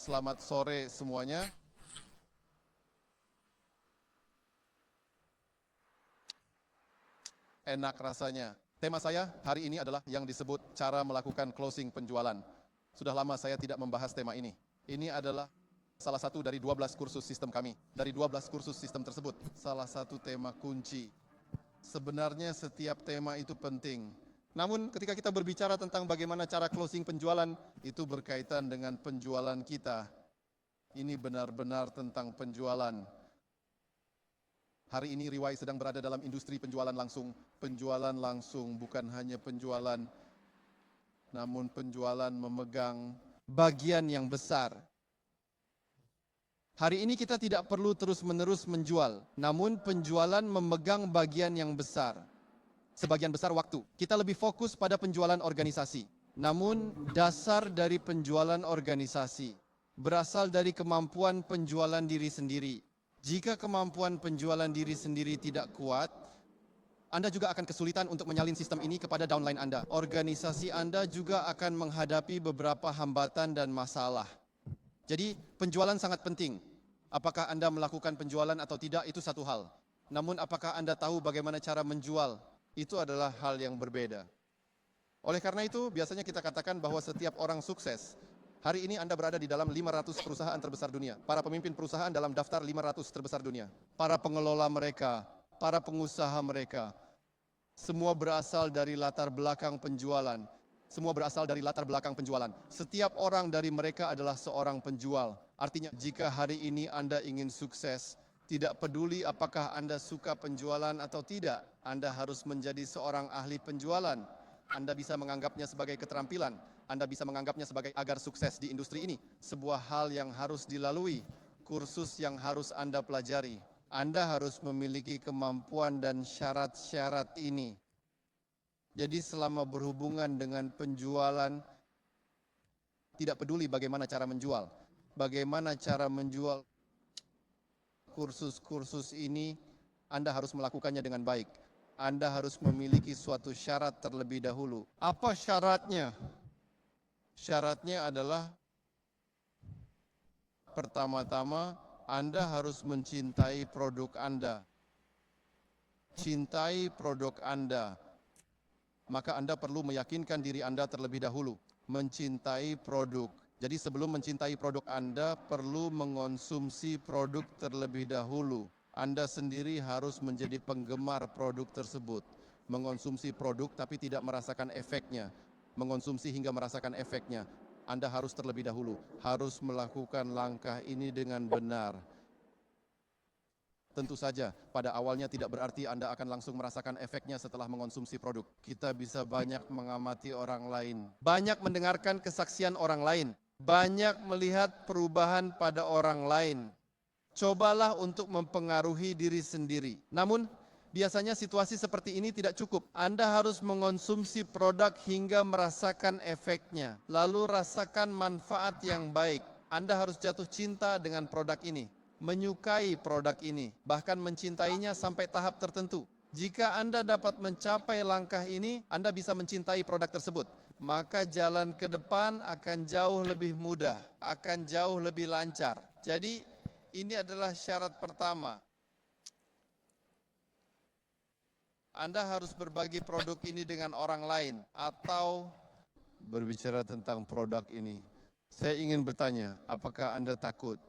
Selamat sore semuanya. Enak rasanya. Tema saya hari ini adalah yang disebut cara melakukan closing penjualan. Sudah lama saya tidak membahas tema ini. Ini adalah salah satu dari 12 kursus sistem kami. Dari 12 kursus sistem tersebut, salah satu tema kunci. Sebenarnya setiap tema itu penting. Namun ketika kita berbicara tentang bagaimana cara closing penjualan, itu berkaitan dengan penjualan kita. Ini benar-benar tentang penjualan. Hari ini Riwai sedang berada dalam industri penjualan langsung. Penjualan langsung bukan hanya penjualan, namun penjualan memegang bagian yang besar. Hari ini kita tidak perlu terus-menerus menjual, namun penjualan memegang bagian yang besar. Sebagian besar waktu, kita lebih fokus pada penjualan organisasi. Namun dasar dari penjualan organisasi berasal dari kemampuan penjualan diri sendiri. Jika kemampuan penjualan diri sendiri tidak kuat, Anda juga akan kesulitan untuk menyalin sistem ini kepada downline Anda. Organisasi Anda juga akan menghadapi beberapa hambatan dan masalah. Jadi penjualan sangat penting. Apakah Anda melakukan penjualan atau tidak, itu satu hal. Namun apakah Anda tahu bagaimana cara menjual, itu adalah hal yang berbeda. Oleh karena itu, biasanya kita katakan bahwa setiap orang sukses. Hari ini Anda berada di dalam 500 perusahaan terbesar dunia. Para pemimpin perusahaan dalam daftar 500 terbesar dunia. Para pengelola mereka, para pengusaha mereka, semua berasal dari latar belakang penjualan. Semua berasal dari latar belakang penjualan. Setiap orang dari mereka adalah seorang penjual. Artinya, jika hari ini Anda ingin sukses, tidak peduli apakah Anda suka penjualan atau tidak, Anda harus menjadi seorang ahli penjualan. Anda bisa menganggapnya sebagai keterampilan. Anda bisa menganggapnya sebagai agar sukses di industri ini. Sebuah hal yang harus dilalui, kursus yang harus Anda pelajari. Anda harus memiliki kemampuan dan syarat-syarat ini. Jadi selama berhubungan dengan penjualan, tidak peduli bagaimana cara menjual. Bagaimana cara menjual kursus-kursus ini, Anda harus melakukannya dengan baik. Anda harus memiliki suatu syarat terlebih dahulu. Apa syaratnya? Syaratnya adalah pertama-tama Anda harus mencintai produk Anda. Cintai produk Anda. Maka Anda perlu meyakinkan diri Anda terlebih dahulu. Mencintai produk. Jadi sebelum mencintai produk Anda, perlu mengonsumsi produk terlebih dahulu. Anda sendiri harus menjadi penggemar produk tersebut. Mengonsumsi produk tapi tidak merasakan efeknya. Mengonsumsi hingga merasakan efeknya. Anda harus terlebih dahulu, harus melakukan langkah ini dengan benar. Tentu saja, pada awalnya tidak berarti Anda akan langsung merasakan efeknya setelah mengonsumsi produk. Kita bisa banyak mengamati orang lain, banyak mendengarkan kesaksian orang lain, banyak melihat perubahan pada orang lain. Cobalah untuk mempengaruhi diri sendiri. Namun, biasanya situasi seperti ini tidak cukup. Anda harus mengonsumsi produk hingga merasakan efeknya. Lalu rasakan manfaat yang baik. Anda harus jatuh cinta dengan produk ini. Menyukai produk ini. Bahkan mencintainya sampai tahap tertentu. Jika Anda dapat mencapai langkah ini, Anda bisa mencintai produk tersebut. Maka jalan ke depan akan jauh lebih mudah. Akan jauh lebih lancar. Jadi, ini adalah syarat pertama. Anda harus berbagi produk ini dengan orang lain atau berbicara tentang produk ini. Saya ingin bertanya, apakah Anda takut?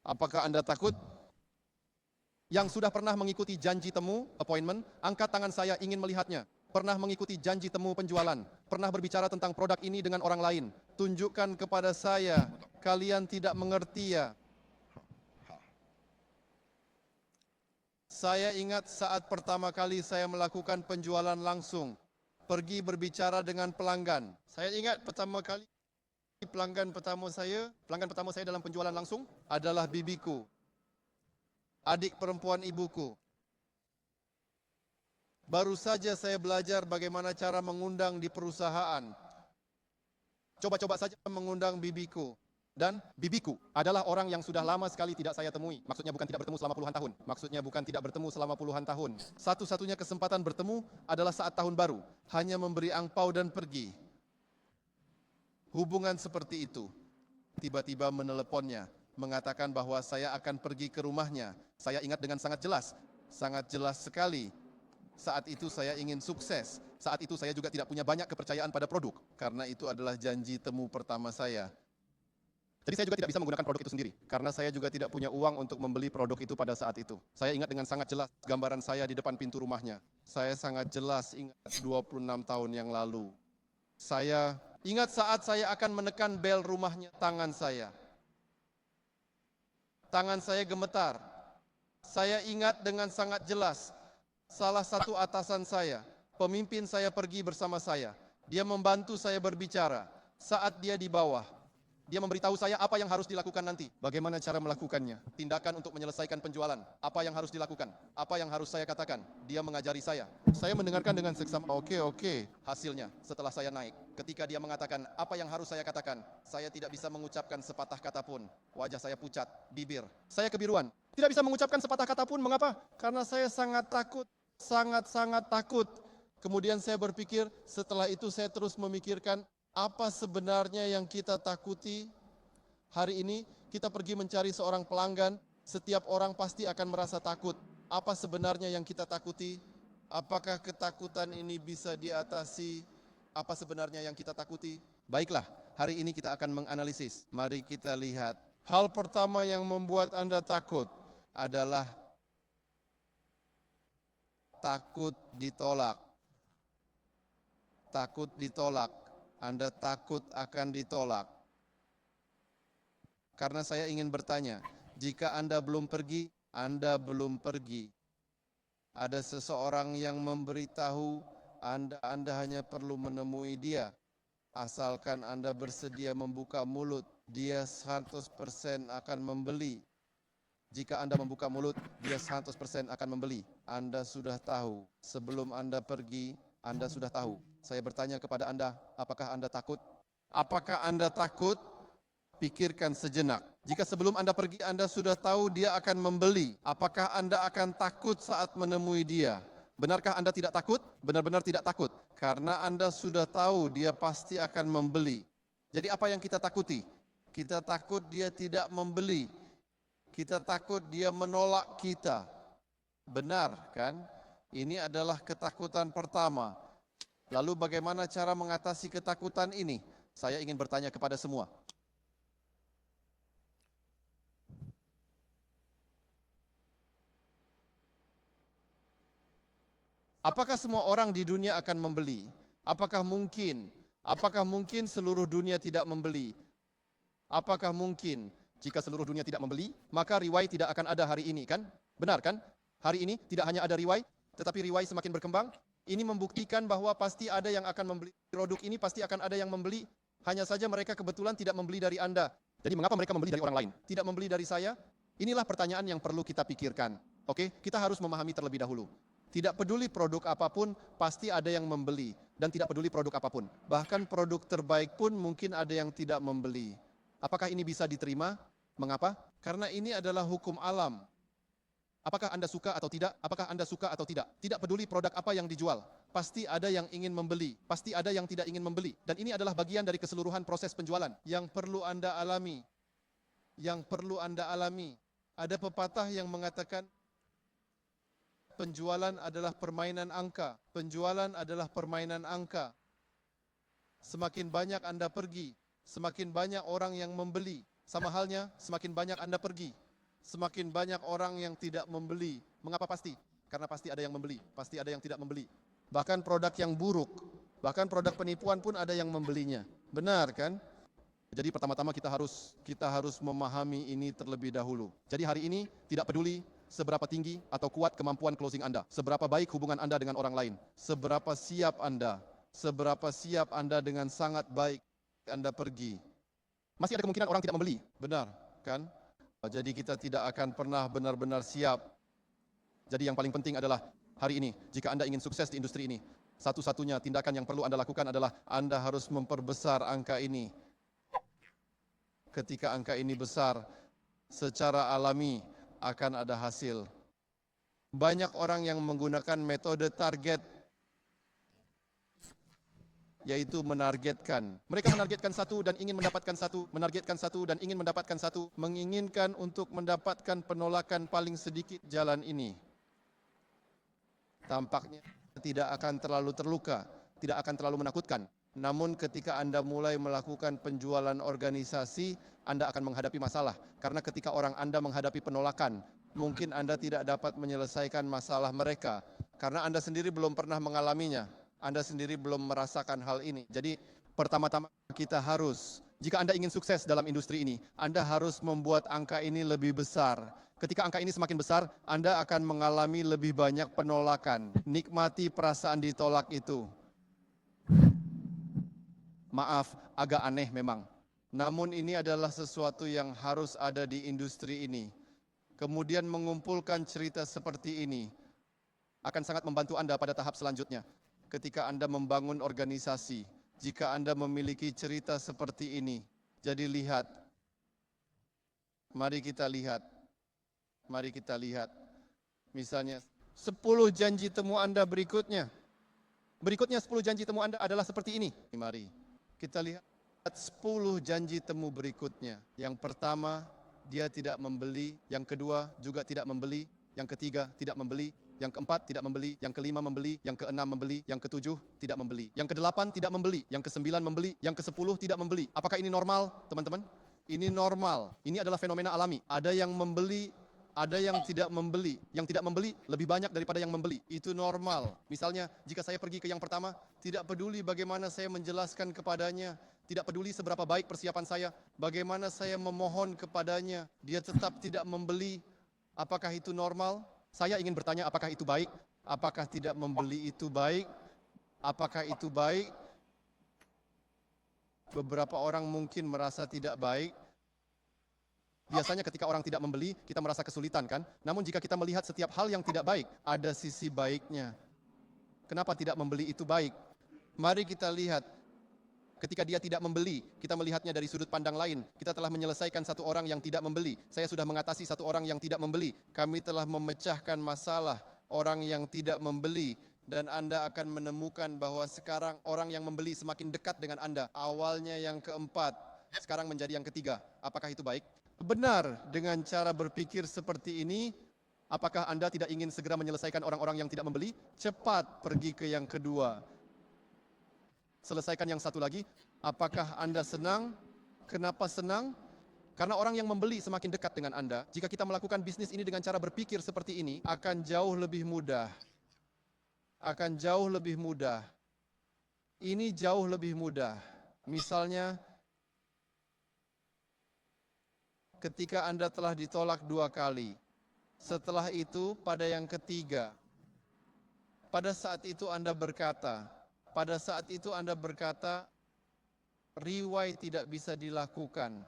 Apakah Anda takut? Yang sudah pernah mengikuti janji temu, appointment, angkat tangan, saya ingin melihatnya. Pernah mengikuti janji temu penjualan, pernah berbicara tentang produk ini dengan orang lain. Tunjukkan kepada saya, kalian tidak mengerti ya. Saya ingat saat pertama kali saya melakukan penjualan langsung, pergi berbicara dengan pelanggan. Saya ingat pertama kali pelanggan pertama saya dalam penjualan langsung adalah bibiku, adik perempuan ibuku. Baru saja saya belajar bagaimana cara mengundang di perusahaan. Coba-coba saja mengundang bibiku. Dan bibiku adalah orang yang sudah lama sekali tidak saya temui. Maksudnya bukan tidak bertemu selama puluhan tahun. Maksudnya bukan tidak bertemu selama puluhan tahun. Satu-satunya kesempatan bertemu adalah saat tahun baru. Hanya memberi angpau dan pergi. Hubungan seperti itu. tiba-tiba meneleponnya, mengatakan bahwa saya akan pergi ke rumahnya. Saya ingat dengan sangat jelas sekali. Saat itu saya ingin sukses. Saat itu saya juga tidak punya banyak kepercayaan pada produk, karena itu adalah janji temu pertama saya. Jadi saya juga tidak bisa menggunakan produk itu sendiri, karena saya juga tidak punya uang untuk membeli produk itu pada saat itu. Saya ingat dengan sangat jelas gambaran saya di depan pintu rumahnya. Saya sangat jelas ingat 26 tahun yang lalu. Saya ingat saat saya akan menekan bel rumahnya, tangan saya gemetar. Saya ingat dengan sangat jelas, salah satu atasan saya, pemimpin saya pergi bersama saya. Dia membantu saya berbicara. Saat dia di bawah, dia memberitahu saya apa yang harus dilakukan nanti. Bagaimana cara melakukannya? Tindakan untuk menyelesaikan penjualan. Apa yang harus dilakukan? Apa yang harus saya katakan? Dia mengajari saya. Saya mendengarkan dengan seksama, oke. Hasilnya, setelah saya naik, ketika dia mengatakan apa yang harus saya katakan, saya tidak bisa mengucapkan sepatah kata pun. Wajah saya pucat, bibir saya kebiruan. Tidak bisa mengucapkan sepatah kata pun. Mengapa? Karena saya sangat takut. Sangat takut. Kemudian saya berpikir, setelah itu saya terus memikirkan, apa sebenarnya yang kita takuti? Hari ini kita pergi mencari seorang pelanggan, setiap orang pasti akan merasa takut. Apa sebenarnya yang kita takuti? Apakah ketakutan ini bisa diatasi? Apa sebenarnya yang kita takuti? Baiklah, hari ini kita akan menganalisis. Mari kita lihat. Hal pertama yang membuat Anda takut adalah takut ditolak. Takut ditolak. Anda takut akan ditolak. Karena saya ingin bertanya, jika Anda belum pergi, Anda belum pergi. Ada seseorang yang memberitahu Anda hanya perlu menemui dia. Asalkan Anda bersedia membuka mulut, dia 100% akan membeli. Jika Anda membuka mulut, dia 100% akan membeli. Anda sudah tahu, sebelum Anda pergi, Anda sudah tahu. Saya bertanya kepada Anda, apakah Anda takut? Apakah Anda takut? Pikirkan sejenak. Jika sebelum Anda pergi Anda sudah tahu dia akan membeli, apakah Anda akan takut saat menemui dia? Benarkah Anda tidak takut? Benar-benar tidak takut. Karena Anda sudah tahu dia pasti akan membeli. Jadi apa yang kita takuti? Kita takut dia tidak membeli. Kita takut dia menolak kita. Benar kan? Ini adalah ketakutan pertama. Lalu bagaimana cara mengatasi ketakutan ini? Saya ingin bertanya kepada semua. Apakah semua orang di dunia akan membeli? Apakah mungkin? Apakah mungkin seluruh dunia tidak membeli? Apakah mungkin jika seluruh dunia tidak membeli, maka riwayat tidak akan ada hari ini, kan? Benar kan? Hari ini tidak hanya ada riwayat, tetapi riwayat semakin berkembang. Ini membuktikan bahwa pasti ada yang akan membeli produk ini, pasti akan ada yang membeli. Hanya saja mereka kebetulan tidak membeli dari Anda. Jadi mengapa mereka membeli dari orang lain? Tidak membeli dari saya? Inilah pertanyaan yang perlu kita pikirkan. Oke, kita harus memahami terlebih dahulu. Tidak peduli produk apapun, pasti ada yang membeli. Dan tidak peduli produk apapun. Bahkan produk terbaik pun mungkin ada yang tidak membeli. Apakah ini bisa diterima? Mengapa? Karena ini adalah hukum alam. Apakah Anda suka atau tidak? Apakah Anda suka atau tidak? Tidak peduli produk apa yang dijual. Pasti ada yang ingin membeli. Pasti ada yang tidak ingin membeli. Dan ini adalah bagian dari keseluruhan proses penjualan yang perlu Anda alami. Yang perlu Anda alami. Ada pepatah yang mengatakan, penjualan adalah permainan angka. Penjualan adalah permainan angka. Semakin banyak Anda pergi, semakin banyak orang yang membeli. Sama halnya, semakin banyak Anda pergi, semakin banyak orang yang tidak membeli. Mengapa pasti? Karena pasti ada yang membeli, pasti ada yang tidak membeli. Bahkan produk yang buruk, bahkan produk penipuan pun ada yang membelinya. Benar kan? Jadi pertama-tama kita harus memahami ini terlebih dahulu. Jadi hari ini tidak peduli seberapa tinggi atau kuat kemampuan closing Anda, seberapa baik hubungan Anda dengan orang lain, seberapa siap Anda dengan sangat baik Anda pergi. Masih ada kemungkinan orang tidak membeli, benar kan? Jadi kita tidak akan pernah benar-benar siap. Jadi yang paling penting adalah hari ini, jika Anda ingin sukses di industri ini, satu-satunya tindakan yang perlu Anda lakukan adalah Anda harus memperbesar angka ini. Ketika angka ini besar, secara alami akan ada hasil. Banyak orang yang menggunakan metode target yaitu menargetkan. Mereka menargetkan satu dan ingin mendapatkan satu, menargetkan satu dan ingin mendapatkan satu, menginginkan untuk mendapatkan penolakan paling sedikit jalan ini. Tampaknya tidak akan terlalu terluka, tidak akan terlalu menakutkan. Namun ketika Anda mulai melakukan penjualan organisasi, Anda akan menghadapi masalah. Karena ketika orang Anda menghadapi penolakan, mungkin Anda tidak dapat menyelesaikan masalah mereka. Karena Anda sendiri belum pernah mengalaminya. Anda sendiri belum merasakan hal ini. Jadi pertama-tama kita harus, jika Anda ingin sukses dalam industri ini, Anda harus membuat angka ini lebih besar. Ketika angka ini semakin besar, Anda akan mengalami lebih banyak penolakan. Nikmati perasaan ditolak itu. Maaf, agak aneh memang. Namun ini adalah sesuatu yang harus ada di industri ini. Kemudian mengumpulkan cerita seperti ini akan sangat membantu Anda pada tahap selanjutnya. Ketika Anda membangun organisasi, jika Anda memiliki cerita seperti ini, jadi lihat. Mari kita lihat. Mari kita lihat. Misalnya 10 janji temu Anda berikutnya. Berikutnya 10 janji temu Anda adalah seperti ini. Mari kita lihat 10 janji temu berikutnya. Yang pertama, dia tidak membeli. Yang kedua, juga tidak membeli. Yang ketiga, tidak membeli. Yang keempat, tidak membeli. Yang kelima, membeli. Yang keenam, membeli. Yang ketujuh, tidak membeli. Yang kedelapan, tidak membeli. Yang kesembilan, membeli. Yang kesepuluh, tidak membeli. Apakah ini normal, teman-teman? Ini normal. Ini adalah fenomena alami. Ada yang membeli, ada yang tidak membeli. Yang tidak membeli lebih banyak daripada yang membeli. Itu normal. Misalnya, jika saya pergi ke yang pertama, tidak peduli bagaimana saya menjelaskan kepadanya, tidak peduli seberapa baik persiapan saya, bagaimana saya memohon kepadanya, dia tetap tidak membeli. Apakah itu normal? Saya ingin bertanya, apakah itu baik? Apakah tidak membeli itu baik? Apakah itu baik? Beberapa orang mungkin merasa tidak baik. Biasanya ketika orang tidak membeli, kita merasa kesulitan kan? Namun jika kita melihat setiap hal yang tidak baik, ada sisi baiknya. Kenapa tidak membeli itu baik? Mari kita lihat. Ketika dia tidak membeli, kita melihatnya dari sudut pandang lain. Kita telah menyelesaikan satu orang yang tidak membeli. Saya sudah mengatasi satu orang yang tidak membeli. Kami telah memecahkan masalah orang yang tidak membeli. Dan Anda akan menemukan bahwa sekarang orang yang membeli semakin dekat dengan Anda. Awalnya yang keempat, sekarang menjadi yang ketiga. Apakah itu baik? Benar, dengan cara berpikir seperti ini, apakah Anda tidak ingin segera menyelesaikan orang-orang yang tidak membeli? Cepat pergi ke yang kedua. Selesaikan yang satu lagi. Apakah Anda senang? Kenapa senang? Karena orang yang membeli semakin dekat dengan Anda. Jika kita melakukan bisnis ini dengan cara berpikir seperti ini, akan jauh lebih mudah. Akan jauh lebih mudah. Ini jauh lebih mudah. Misalnya, ketika Anda telah ditolak 2 kali. Setelah itu, pada yang ketiga. Pada saat itu Anda berkata, riwayat tidak bisa dilakukan.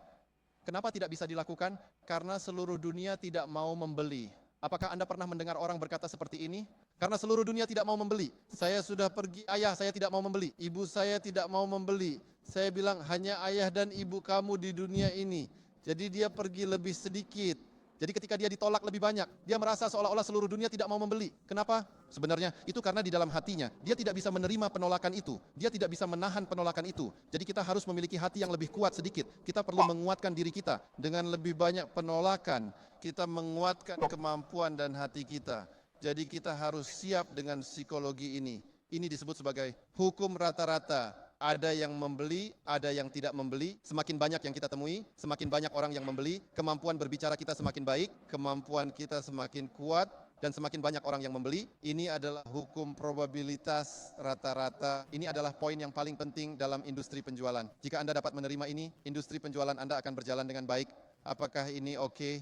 Kenapa tidak bisa dilakukan? Karena seluruh dunia tidak mau membeli. Apakah Anda pernah mendengar orang berkata seperti ini? Karena seluruh dunia tidak mau membeli. Saya sudah pergi, ayah saya tidak mau membeli. Ibu saya tidak mau membeli. Saya bilang, hanya ayah dan ibu kamu di dunia ini. Jadi dia pergi lebih sedikit. Jadi ketika dia ditolak lebih banyak, dia merasa seolah-olah seluruh dunia tidak mau membeli. Kenapa? Sebenarnya itu karena di dalam hatinya, dia tidak bisa menerima penolakan itu. Dia tidak bisa menahan penolakan itu. Jadi kita harus memiliki hati yang lebih kuat sedikit. Kita perlu menguatkan diri kita dengan lebih banyak penolakan. Kita menguatkan kemampuan dan hati kita. Jadi kita harus siap dengan psikologi ini. Ini disebut sebagai hukum rata-rata. Ada yang membeli, ada yang tidak membeli. Semakin banyak yang kita temui, semakin banyak orang yang membeli, kemampuan berbicara kita semakin baik, kemampuan kita semakin kuat, dan semakin banyak orang yang membeli. Ini adalah hukum probabilitas rata-rata. Ini adalah poin yang paling penting dalam industri penjualan. Jika Anda dapat menerima ini, industri penjualan Anda akan berjalan dengan baik. Apakah ini oke?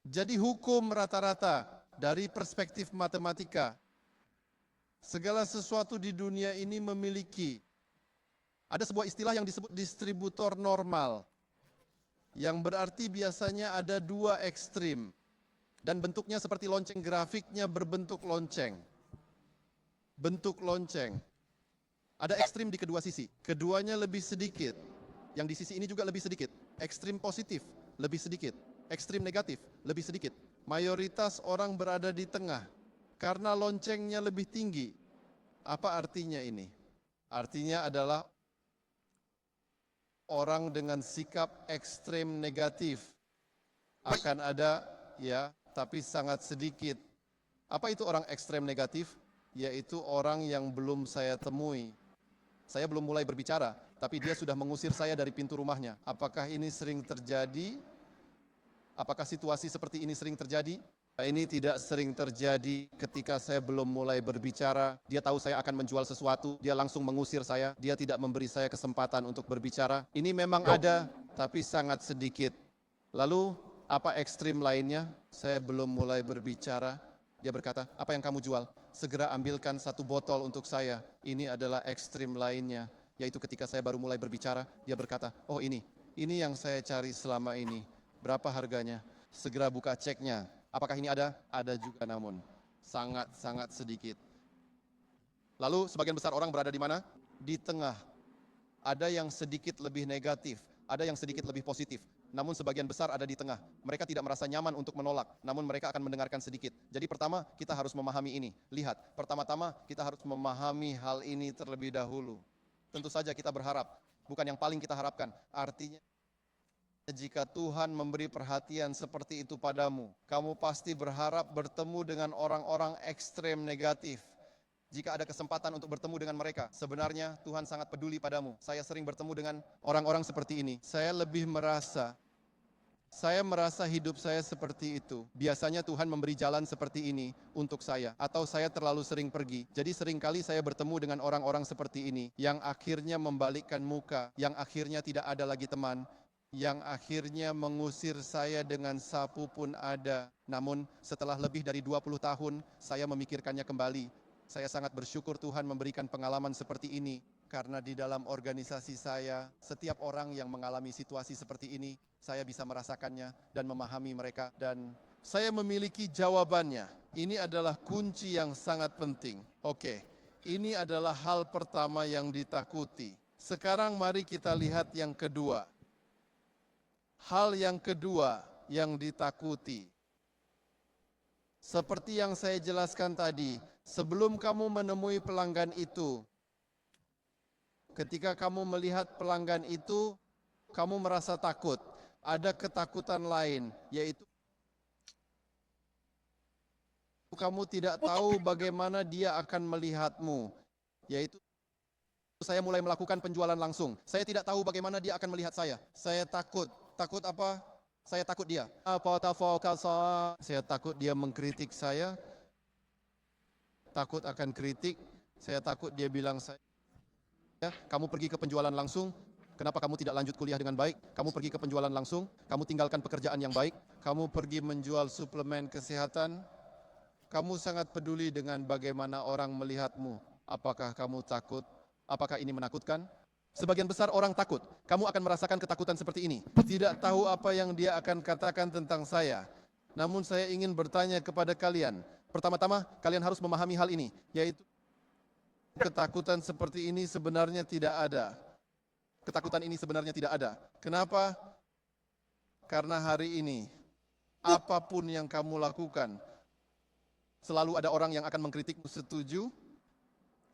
Jadi hukum rata-rata dari perspektif matematika. Segala sesuatu di dunia ini memiliki. Ada sebuah istilah yang disebut distributor normal, yang berarti biasanya ada 2 ekstrim, dan bentuknya seperti lonceng, grafiknya berbentuk lonceng. Bentuk lonceng. Ada ekstrim di kedua sisi, keduanya lebih sedikit, yang di sisi ini juga lebih sedikit. Ekstrim positif, lebih sedikit. Ekstrim negatif, lebih sedikit. Mayoritas orang berada di tengah, karena loncengnya lebih tinggi. Apa artinya ini? Artinya adalah orang dengan sikap ekstrem negatif. Akan ada, ya, tapi sangat sedikit. Apa itu orang ekstrem negatif? Yaitu orang yang belum saya temui. Saya belum mulai berbicara, tapi dia sudah mengusir saya dari pintu rumahnya. Apakah ini sering terjadi? Apakah situasi seperti ini sering terjadi? Ini tidak sering terjadi ketika saya belum mulai berbicara. Dia tahu saya akan menjual sesuatu, dia langsung mengusir saya. Dia tidak memberi saya kesempatan untuk berbicara. Ini memang ada, tapi sangat sedikit. Lalu, apa ekstrim lainnya? Saya belum mulai berbicara. Dia berkata, apa yang kamu jual? Segera ambilkan 1 botol untuk saya. Ini adalah ekstrim lainnya. Yaitu ketika saya baru mulai berbicara, dia berkata, oh ini yang saya cari selama ini. Berapa harganya? Segera buka ceknya. Apakah ini ada? Ada juga, namun sangat-sangat sedikit. Lalu sebagian besar orang berada di mana? Di tengah. Ada yang sedikit lebih negatif, ada yang sedikit lebih positif. Namun sebagian besar ada di tengah. Mereka tidak merasa nyaman untuk menolak, namun mereka akan mendengarkan sedikit. Jadi pertama, kita harus memahami ini. Lihat, pertama-tama kita harus memahami hal ini terlebih dahulu. Tentu saja kita berharap, bukan yang paling kita harapkan. Artinya, jika Tuhan memberi perhatian seperti itu padamu, kamu pasti berharap bertemu dengan orang-orang ekstrem negatif. Jika ada kesempatan untuk bertemu dengan mereka, sebenarnya Tuhan sangat peduli padamu. Saya sering bertemu dengan orang-orang seperti ini. Saya merasa hidup saya seperti itu. Biasanya Tuhan memberi jalan seperti ini untuk saya, atau saya terlalu sering pergi. Jadi seringkali saya bertemu dengan orang-orang seperti ini, yang akhirnya membalikkan muka, yang akhirnya tidak ada lagi teman, yang akhirnya mengusir saya dengan sapu pun ada. Namun setelah lebih dari 20 tahun, saya memikirkannya kembali. Saya sangat bersyukur Tuhan memberikan pengalaman seperti ini. Karena di dalam organisasi saya, setiap orang yang mengalami situasi seperti ini, saya bisa merasakannya dan memahami mereka. Dan saya memiliki jawabannya. Ini adalah kunci yang sangat penting. Oke, ini adalah hal pertama yang ditakuti. Sekarang mari kita lihat yang kedua. Hal yang kedua yang ditakuti. Seperti yang saya jelaskan tadi, sebelum kamu menemui pelanggan itu, ketika kamu melihat pelanggan itu, kamu merasa takut. Ada ketakutan lain, yaitu kamu tidak tahu bagaimana dia akan melihatmu. Yaitu saya mulai melakukan penjualan langsung. Saya tidak tahu bagaimana dia akan melihat saya. Saya takut. Takut apa? Saya takut dia. Saya takut dia mengkritik saya. Takut akan kritik. Saya takut dia bilang saya, kamu pergi ke penjualan langsung. Kenapa kamu tidak lanjut kuliah dengan baik? Kamu pergi ke penjualan langsung. Kamu tinggalkan pekerjaan yang baik. Kamu pergi menjual suplemen kesehatan. Kamu sangat peduli dengan bagaimana orang melihatmu. Apakah kamu takut? Apakah ini menakutkan? Sebagian besar orang takut. Kamu akan merasakan ketakutan seperti ini. Tidak tahu apa yang dia akan katakan tentang saya. Namun saya ingin bertanya kepada kalian. Pertama-tama, kalian harus memahami hal ini. Yaitu, ketakutan seperti ini sebenarnya tidak ada. Ketakutan ini sebenarnya tidak ada. Kenapa? Karena hari ini, apapun yang kamu lakukan, selalu ada orang yang akan mengkritikmu. Setuju?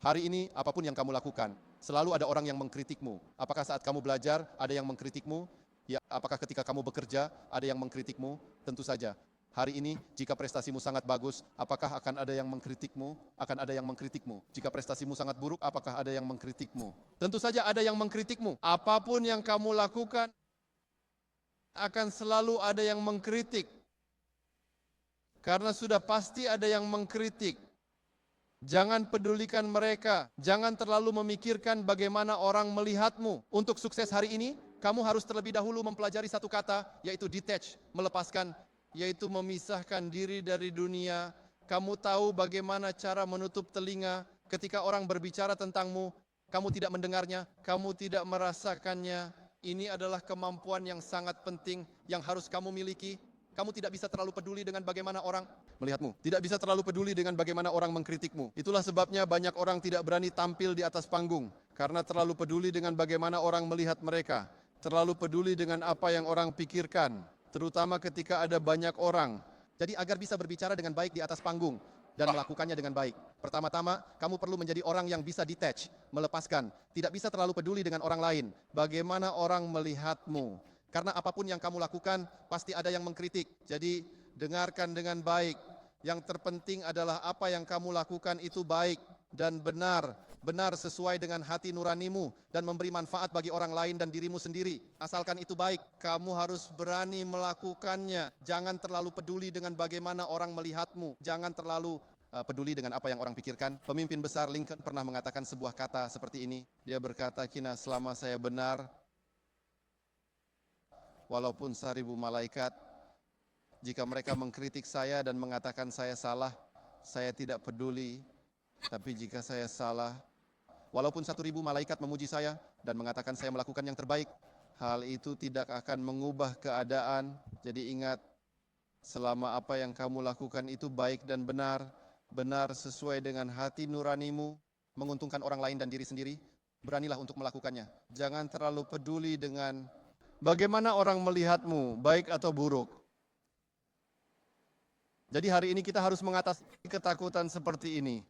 Hari ini, apapun yang kamu lakukan, selalu ada orang yang mengkritikmu. Apakah saat kamu belajar, ada yang mengkritikmu? Ya, apakah ketika kamu bekerja, ada yang mengkritikmu? Tentu saja. Hari ini, jika prestasimu sangat bagus, apakah akan ada yang mengkritikmu? Akan ada yang mengkritikmu. Jika prestasimu sangat buruk, apakah ada yang mengkritikmu? Tentu saja ada yang mengkritikmu. Apapun yang kamu lakukan, akan selalu ada yang mengkritik. Karena sudah pasti ada yang mengkritik. Jangan pedulikan mereka. Jangan terlalu memikirkan bagaimana orang melihatmu. Untuk sukses hari ini, kamu harus terlebih dahulu mempelajari satu kata, yaitu detach, melepaskan, yaitu memisahkan diri dari dunia. Kamu tahu bagaimana cara menutup telinga ketika orang berbicara tentangmu. Kamu tidak mendengarnya, kamu tidak merasakannya. Ini adalah kemampuan yang sangat penting yang harus kamu miliki. Kamu tidak bisa terlalu peduli dengan bagaimana orang melihatmu. Tidak bisa terlalu peduli dengan bagaimana orang mengkritikmu. Itulah sebabnya banyak orang tidak berani tampil di atas panggung. Karena terlalu peduli dengan bagaimana orang melihat mereka. Terlalu peduli dengan apa yang orang pikirkan. Terutama ketika ada banyak orang. Jadi agar bisa berbicara dengan baik di atas panggung, dan melakukannya dengan baik. Pertama-tama, kamu perlu menjadi orang yang bisa detach, melepaskan, tidak bisa terlalu peduli dengan orang lain. Bagaimana orang melihatmu? Karena apapun yang kamu lakukan, pasti ada yang mengkritik. Jadi, dengarkan dengan baik. Yang terpenting adalah apa yang kamu lakukan itu baik dan benar sesuai dengan hati nuranimu dan memberi manfaat bagi orang lain dan dirimu sendiri. Asalkan itu baik, kamu harus berani melakukannya. Jangan terlalu peduli dengan bagaimana orang melihatmu. Jangan terlalu peduli dengan apa yang orang pikirkan. Pemimpin besar Lincoln pernah mengatakan sebuah kata seperti ini. Dia berkata, "Kina, selama saya benar, walaupun 1.000 malaikat, jika mereka mengkritik saya dan mengatakan saya salah, saya tidak peduli. Tapi jika saya salah, walaupun 1.000 malaikat memuji saya dan mengatakan saya melakukan yang terbaik, hal itu tidak akan mengubah keadaan. Jadi ingat, selama apa yang kamu lakukan itu baik dan benar sesuai dengan hati nuranimu, menguntungkan orang lain dan diri sendiri, beranilah untuk melakukannya. Jangan terlalu peduli dengan bagaimana orang melihatmu, baik atau buruk." Jadi hari ini kita harus mengatasi ketakutan seperti ini.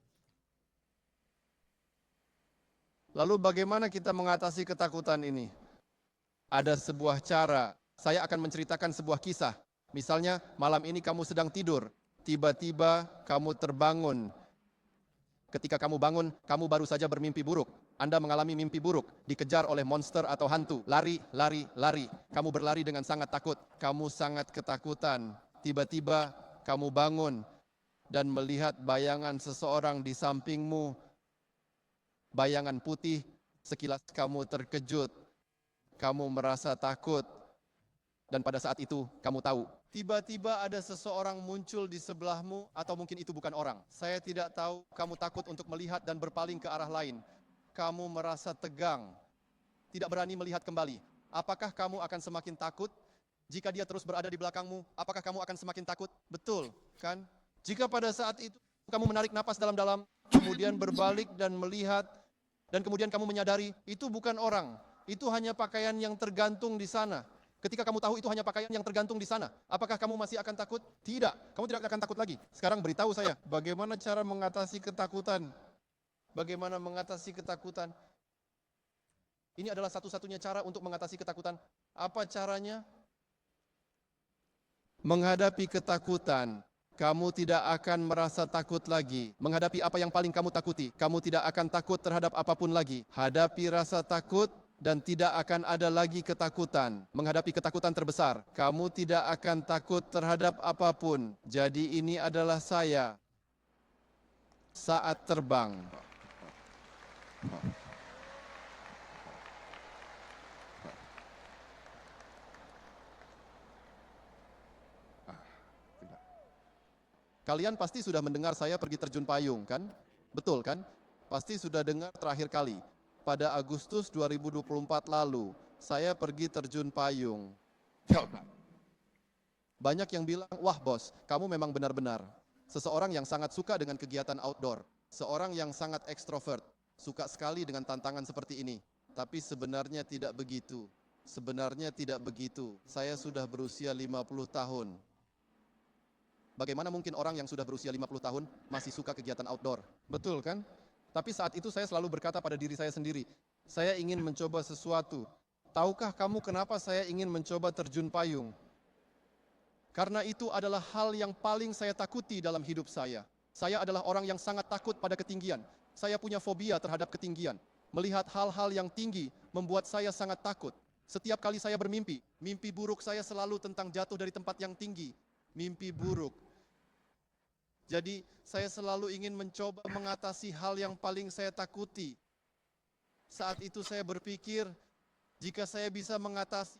Lalu bagaimana kita mengatasi ketakutan ini? Ada sebuah cara. Saya akan menceritakan sebuah kisah. Misalnya, malam ini kamu sedang tidur, tiba-tiba kamu terbangun. Ketika kamu bangun, kamu baru saja bermimpi buruk. Anda mengalami mimpi buruk, dikejar oleh monster atau hantu. Lari, lari, lari. Kamu berlari dengan sangat takut. Kamu sangat ketakutan. Tiba-tiba kamu bangun dan melihat bayangan seseorang di sampingmu. Bayangan putih, sekilas kamu terkejut. Kamu merasa takut. Dan pada saat itu, kamu tahu, tiba-tiba ada seseorang muncul di sebelahmu, atau mungkin itu bukan orang. Saya tidak tahu, kamu takut untuk melihat dan berpaling ke arah lain. Kamu merasa tegang, tidak berani melihat kembali. Apakah kamu akan semakin takut? Jika dia terus berada di belakangmu, apakah kamu akan semakin takut? Betul, kan? Jika pada saat itu, kamu menarik napas dalam-dalam, kemudian berbalik dan melihat, dan kemudian kamu menyadari, itu bukan orang. Itu hanya pakaian yang tergantung di sana. Ketika kamu tahu itu hanya pakaian yang tergantung di sana, apakah kamu masih akan takut? Tidak, kamu tidak akan takut lagi. Sekarang beritahu saya, bagaimana cara mengatasi ketakutan? Bagaimana mengatasi ketakutan? Ini adalah satu-satunya cara untuk mengatasi ketakutan. Apa caranya? Menghadapi ketakutan, kamu tidak akan merasa takut lagi. Menghadapi apa yang paling kamu takuti, kamu tidak akan takut terhadap apapun lagi. Hadapi rasa takut dan tidak akan ada lagi ketakutan. Menghadapi ketakutan terbesar, kamu tidak akan takut terhadap apapun. Jadi ini adalah saya saat terbang. Kalian pasti sudah mendengar saya pergi terjun payung, kan? Betul, kan? Pasti sudah dengar terakhir kali. Pada Agustus 2024 lalu, saya pergi terjun payung. Banyak yang bilang, wah bos, kamu memang benar-benar seseorang yang sangat suka dengan kegiatan outdoor. Seorang yang sangat ekstrovert, suka sekali dengan tantangan seperti ini. Tapi sebenarnya tidak begitu. Sebenarnya tidak begitu. Saya sudah berusia 50 tahun. Bagaimana mungkin orang yang sudah berusia 50 tahun masih suka kegiatan outdoor? Betul kan? Tapi saat itu saya selalu berkata pada diri saya sendiri, saya ingin mencoba sesuatu. Tahukah kamu kenapa saya ingin mencoba terjun payung? Karena itu adalah hal yang paling saya takuti dalam hidup saya. Saya adalah orang yang sangat takut pada ketinggian. Saya punya fobia terhadap ketinggian. Melihat hal-hal yang tinggi membuat saya sangat takut. Setiap kali saya bermimpi, mimpi buruk saya selalu tentang jatuh dari tempat yang tinggi. Mimpi buruk. Jadi saya selalu ingin mencoba mengatasi hal yang paling saya takuti. Saat itu saya berpikir, jika saya bisa mengatasi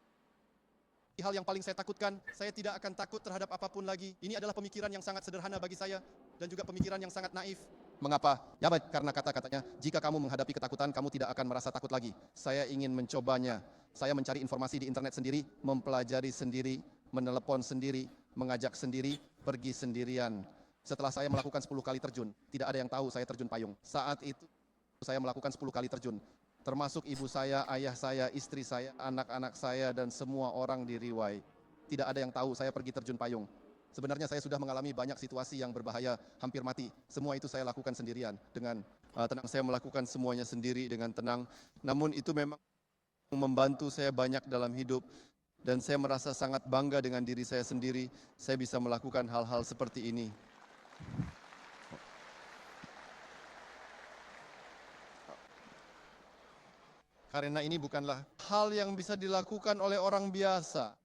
hal yang paling saya takutkan, saya tidak akan takut terhadap apapun lagi. Ini adalah pemikiran yang sangat sederhana bagi saya, dan juga pemikiran yang sangat naif. Mengapa? Ya, karena kata-katanya, jika kamu menghadapi ketakutan, kamu tidak akan merasa takut lagi. Saya ingin mencobanya. Saya mencari informasi di internet sendiri, mempelajari sendiri, menelepon sendiri, mengajak sendiri, pergi sendirian. Setelah saya melakukan 10 kali terjun, tidak ada yang tahu saya terjun payung. Saat itu, saya melakukan 10 kali terjun. Termasuk ibu saya, ayah saya, istri saya, anak-anak saya, dan semua orang di Riwai. Tidak ada yang tahu saya pergi terjun payung. Sebenarnya saya sudah mengalami banyak situasi yang berbahaya, hampir mati. Semua itu saya lakukan sendirian. Dengan tenang saya melakukan semuanya sendiri dengan tenang. Namun itu memang membantu saya banyak dalam hidup. Dan saya merasa sangat bangga dengan diri saya sendiri. Saya bisa melakukan hal-hal seperti ini. Karena ini bukanlah hal yang bisa dilakukan oleh orang biasa.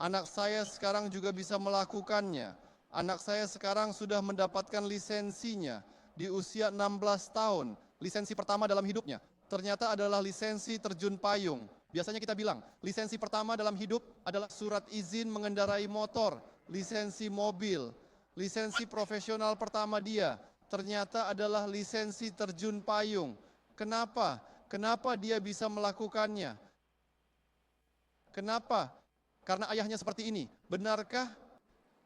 Anak saya sekarang juga bisa melakukannya. Anak saya sekarang sudah mendapatkan lisensinya di usia 16 tahun. Lisensi pertama dalam hidupnya ternyata adalah lisensi terjun payung. Biasanya kita bilang, lisensi pertama dalam hidup adalah surat izin mengendarai motor, lisensi mobil, lisensi profesional pertama dia ternyata adalah lisensi terjun payung. Kenapa? Kenapa dia bisa melakukannya? Kenapa? Karena ayahnya seperti ini. Benarkah?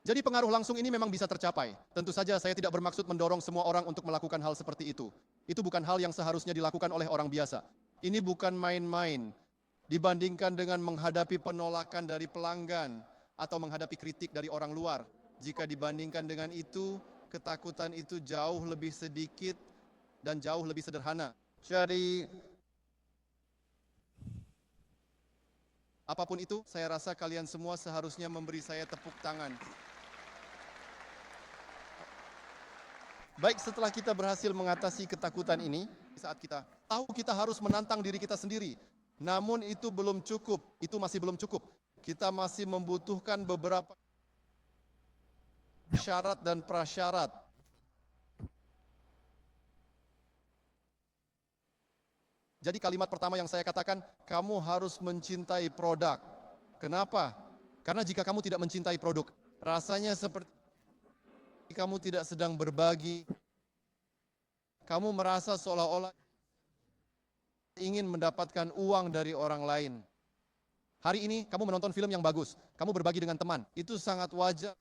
Jadi pengaruh langsung ini memang bisa tercapai. Tentu saja saya tidak bermaksud mendorong semua orang untuk melakukan hal seperti itu. Itu bukan hal yang seharusnya dilakukan oleh orang biasa. Ini bukan main-main. Dibandingkan dengan menghadapi penolakan dari pelanggan atau menghadapi kritik dari orang luar. Jika dibandingkan dengan itu, ketakutan itu jauh lebih sedikit dan jauh lebih sederhana. Jadi apapun itu, saya rasa kalian semua seharusnya memberi saya tepuk tangan. Baik, setelah kita berhasil mengatasi ketakutan ini, saat kita tahu kita harus menantang diri kita sendiri, namun itu belum cukup, itu masih belum cukup. Kita masih membutuhkan beberapa syarat dan prasyarat. Jadi kalimat pertama yang saya katakan, kamu harus mencintai produk. Kenapa? Karena jika kamu tidak mencintai produk, rasanya seperti kamu tidak sedang berbagi. Kamu merasa seolah-olah ingin mendapatkan uang dari orang lain. Hari ini kamu menonton film yang bagus, kamu berbagi dengan teman, itu sangat wajar.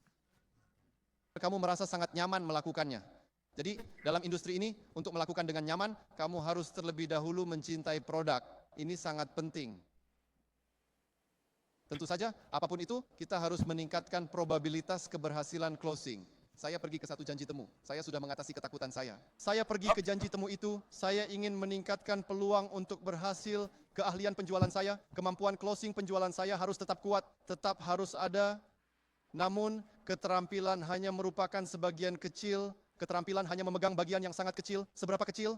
Kamu merasa sangat nyaman melakukannya. Jadi dalam industri ini, untuk melakukan dengan nyaman, kamu harus terlebih dahulu mencintai produk. Ini sangat penting. Tentu saja, apapun itu, kita harus meningkatkan probabilitas keberhasilan closing. Saya pergi ke satu janji temu, saya sudah mengatasi ketakutan saya. Saya pergi ke janji temu itu, saya ingin meningkatkan peluang untuk berhasil, keahlian penjualan saya, kemampuan closing penjualan saya harus tetap kuat, tetap harus ada. Namun, keterampilan hanya merupakan sebagian kecil, keterampilan hanya memegang bagian yang sangat kecil. Seberapa kecil?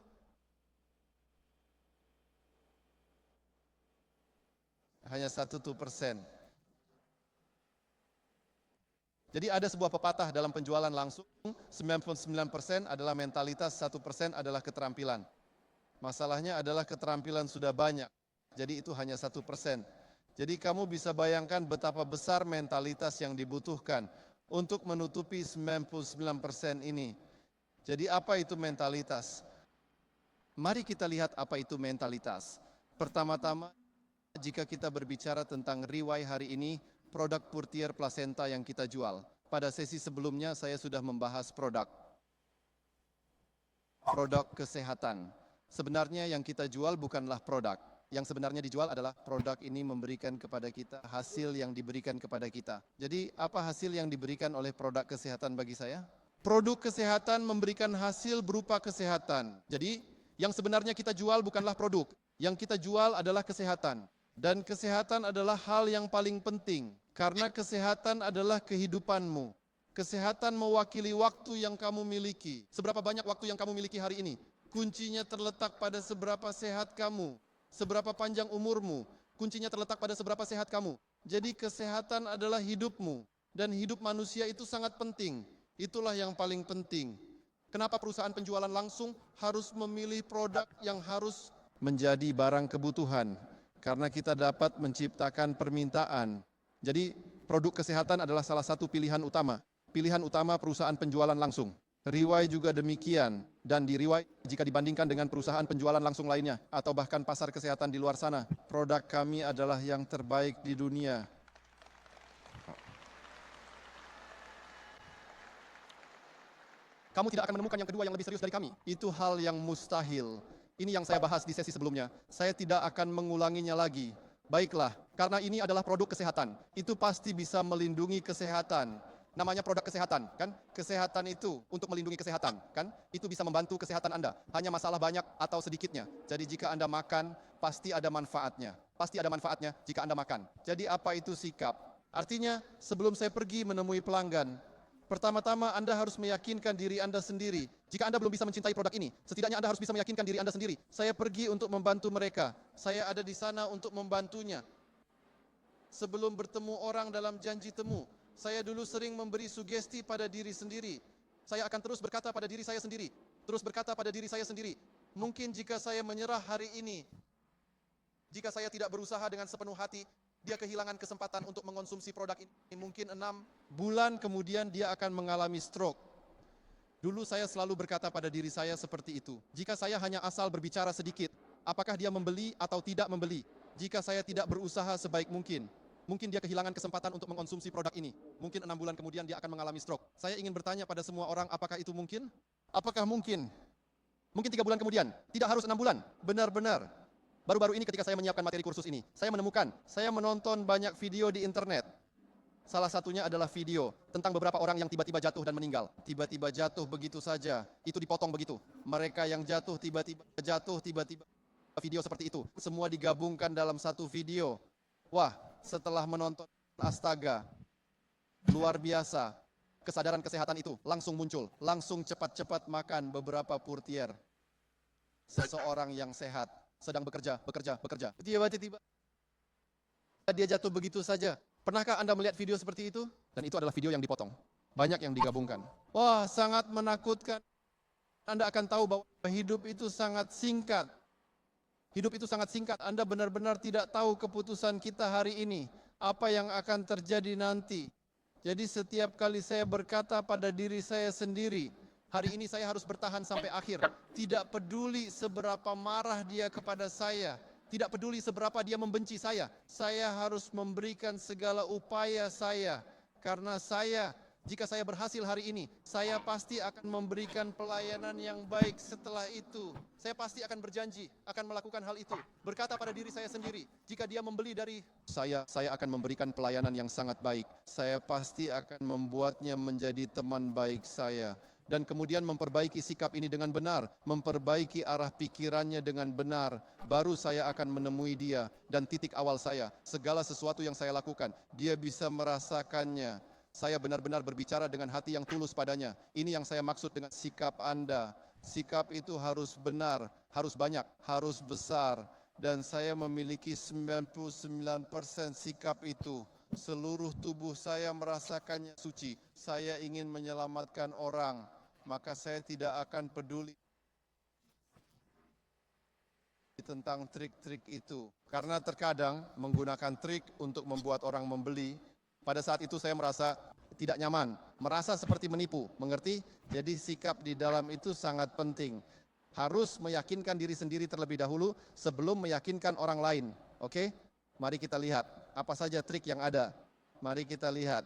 Hanya 1% Jadi ada sebuah pepatah dalam penjualan langsung, 99% adalah mentalitas, 1% adalah keterampilan. Masalahnya adalah keterampilan sudah banyak, jadi itu hanya 1%. Jadi kamu bisa bayangkan betapa besar mentalitas yang dibutuhkan untuk menutupi 99% ini. Jadi apa itu mentalitas? Mari kita lihat apa itu mentalitas. Pertama-tama, jika kita berbicara tentang riwai hari ini, produk Purtier Placenta yang kita jual. Pada sesi sebelumnya saya sudah membahas produk kesehatan. Sebenarnya yang kita jual bukanlah produk. Yang sebenarnya dijual adalah produk ini memberikan kepada kita hasil yang diberikan kepada kita. Jadi apa hasil yang diberikan oleh produk kesehatan bagi saya? Produk kesehatan memberikan hasil berupa kesehatan. Jadi yang sebenarnya kita jual bukanlah produk. Yang kita jual adalah kesehatan. Dan kesehatan adalah hal yang paling penting. Karena kesehatan adalah kehidupanmu. Kesehatan mewakili waktu yang kamu miliki. Seberapa banyak waktu yang kamu miliki hari ini? Kuncinya terletak pada seberapa sehat kamu. Seberapa panjang umurmu. Kuncinya terletak pada seberapa sehat kamu. Jadi kesehatan adalah hidupmu. Dan hidup manusia itu sangat penting. Itulah yang paling penting. Kenapa perusahaan penjualan langsung harus memilih produk yang harus menjadi barang kebutuhan? Karena kita dapat menciptakan permintaan. Jadi produk kesehatan adalah salah satu pilihan utama. Pilihan utama perusahaan penjualan langsung. Riwai juga demikian. Dan di Riwai, jika dibandingkan dengan perusahaan penjualan langsung lainnya, atau bahkan pasar kesehatan di luar sana, produk kami adalah yang terbaik di dunia. Kamu tidak akan menemukan yang kedua yang lebih serius dari kami. Itu hal yang mustahil. Ini yang saya bahas di sesi sebelumnya. Saya tidak akan mengulanginya lagi. Baiklah, karena ini adalah produk kesehatan. Itu pasti bisa melindungi kesehatan. Namanya produk kesehatan, kan? Kesehatan itu untuk melindungi kesehatan, kan? Itu bisa membantu kesehatan Anda. Hanya masalah banyak atau sedikitnya. Jadi jika Anda makan, pasti ada manfaatnya. Pasti ada manfaatnya jika Anda makan. Jadi apa itu sikap? Artinya, sebelum saya pergi menemui pelanggan, pertama-tama Anda harus meyakinkan diri Anda sendiri. Jika Anda belum bisa mencintai produk ini, setidaknya Anda harus bisa meyakinkan diri Anda sendiri. Saya pergi untuk membantu mereka. Saya ada di sana untuk membantunya. Sebelum bertemu orang dalam janji temu, saya dulu sering memberi sugesti pada diri sendiri. Saya akan terus berkata pada diri saya sendiri. Terus berkata pada diri saya sendiri. Mungkin jika saya menyerah hari ini, jika saya tidak berusaha dengan sepenuh hati, dia kehilangan kesempatan untuk mengonsumsi produk ini. Mungkin 6 bulan kemudian dia akan mengalami stroke. Dulu saya selalu berkata pada diri saya seperti itu. Jika saya hanya asal berbicara sedikit, apakah dia membeli atau tidak membeli? Jika saya tidak berusaha sebaik mungkin, mungkin dia kehilangan kesempatan untuk mengonsumsi produk ini. Mungkin 6 bulan kemudian dia akan mengalami stroke. Saya ingin bertanya pada semua orang, apakah itu mungkin? Apakah mungkin? Mungkin 3 bulan kemudian, tidak harus 6 bulan. Benar-benar. Baru-baru ini ketika saya menyiapkan materi kursus ini, saya menemukan, saya menonton banyak video di internet. Salah satunya adalah video tentang beberapa orang yang tiba-tiba jatuh dan meninggal. Tiba-tiba jatuh begitu saja, itu dipotong begitu. Mereka yang jatuh, tiba-tiba video seperti itu. Semua digabungkan dalam satu video. Wah, setelah menonton, astaga, luar biasa. Kesadaran kesehatan itu langsung muncul. Langsung cepat-cepat makan beberapa purtier. Seseorang yang sehat sedang bekerja. Tiba-tiba dia jatuh begitu saja. Pernahkah Anda melihat video seperti itu? Dan itu adalah video yang dipotong. Banyak yang digabungkan. Wah, sangat menakutkan. Anda akan tahu bahwa hidup itu sangat singkat. Hidup itu sangat singkat. Anda benar-benar tidak tahu keputusan kita hari ini. Apa yang akan terjadi nanti. Jadi setiap kali saya berkata pada diri saya sendiri, hari ini saya harus bertahan sampai akhir. Tidak peduli seberapa marah dia kepada saya. Tidak peduli seberapa dia membenci saya harus memberikan segala upaya saya. Karena jika saya berhasil hari ini, saya pasti akan memberikan pelayanan yang baik setelah itu. Saya pasti akan berjanji, akan melakukan hal itu. Berkata pada diri saya sendiri, jika dia membeli dari saya akan memberikan pelayanan yang sangat baik. Saya pasti akan membuatnya menjadi teman baik saya. Dan kemudian memperbaiki sikap ini dengan benar, memperbaiki arah pikirannya dengan benar, baru saya akan menemui dia. Dan titik awal saya, segala sesuatu yang saya lakukan, dia bisa merasakannya. Saya benar-benar berbicara dengan hati yang tulus padanya. Ini yang saya maksud dengan sikap Anda. Sikap itu harus benar, harus banyak, harus besar. Dan saya memiliki 99% sikap itu. Seluruh tubuh saya merasakannya suci. Saya ingin menyelamatkan orang, maka saya tidak akan peduli tentang trik-trik itu. Karena terkadang menggunakan trik untuk membuat orang membeli, pada saat itu saya merasa tidak nyaman, merasa seperti menipu, mengerti? Jadi sikap di dalam itu sangat penting. Harus meyakinkan diri sendiri terlebih dahulu sebelum meyakinkan orang lain. Oke? Mari kita lihat apa saja trik yang ada. Mari kita lihat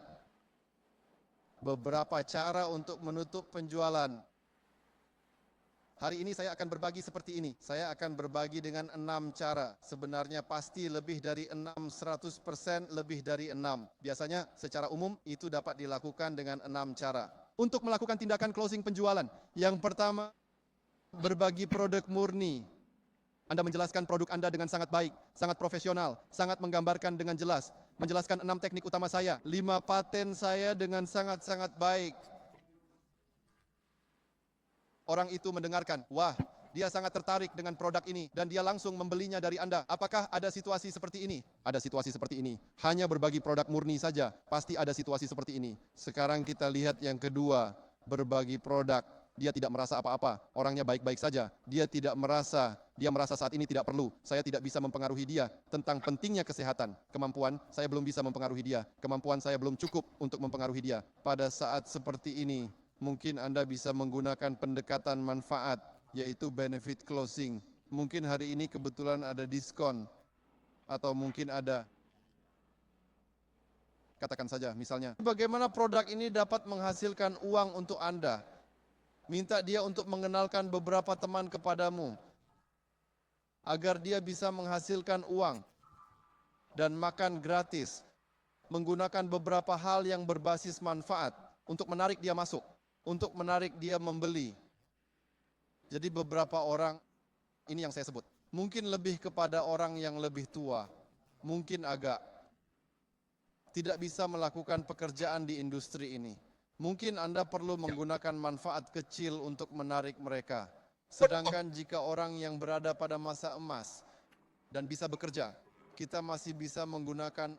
beberapa cara untuk menutup penjualan. Hari ini saya akan berbagi seperti ini. Saya akan berbagi dengan 6 cara. Sebenarnya pasti lebih dari 6, 100% lebih dari 6. Biasanya secara umum itu dapat dilakukan dengan 6 cara. Untuk melakukan tindakan closing penjualan. Yang pertama, berbagi produk murni. Anda menjelaskan produk Anda dengan sangat baik, sangat profesional, sangat menggambarkan dengan jelas. Menjelaskan 6 teknik utama saya, 5 paten saya dengan sangat-sangat baik. Orang itu mendengarkan, wah, dia sangat tertarik dengan produk ini dan dia langsung membelinya dari Anda. Apakah ada situasi seperti ini? Ada situasi seperti ini. Hanya berbagi produk murni saja, pasti ada situasi seperti ini. Sekarang kita lihat yang kedua, berbagi produk. Dia tidak merasa apa-apa, orangnya baik-baik saja. Dia merasa saat ini tidak perlu. Saya tidak bisa mempengaruhi dia tentang pentingnya kesehatan. Kemampuan, saya belum bisa mempengaruhi dia. Kemampuan saya belum cukup untuk mempengaruhi dia. Pada saat seperti ini, mungkin Anda bisa menggunakan pendekatan manfaat, yaitu benefit closing. Mungkin hari ini kebetulan ada diskon, atau mungkin ada, katakan saja misalnya, bagaimana produk ini dapat menghasilkan uang untuk Anda. Minta dia untuk mengenalkan beberapa teman kepadamu, agar dia bisa menghasilkan uang. dan makan gratis, menggunakan beberapa hal yang berbasis manfaat untuk menarik dia masuk, untuk menarik dia membeli. Jadi beberapa orang, ini yang saya sebut, mungkin lebih kepada orang yang lebih tua, mungkin agak tidak bisa melakukan pekerjaan di industri ini. Mungkin Anda perlu menggunakan manfaat kecil untuk menarik mereka. Sedangkan jika orang yang berada pada masa emas dan bisa bekerja, kita masih bisa menggunakan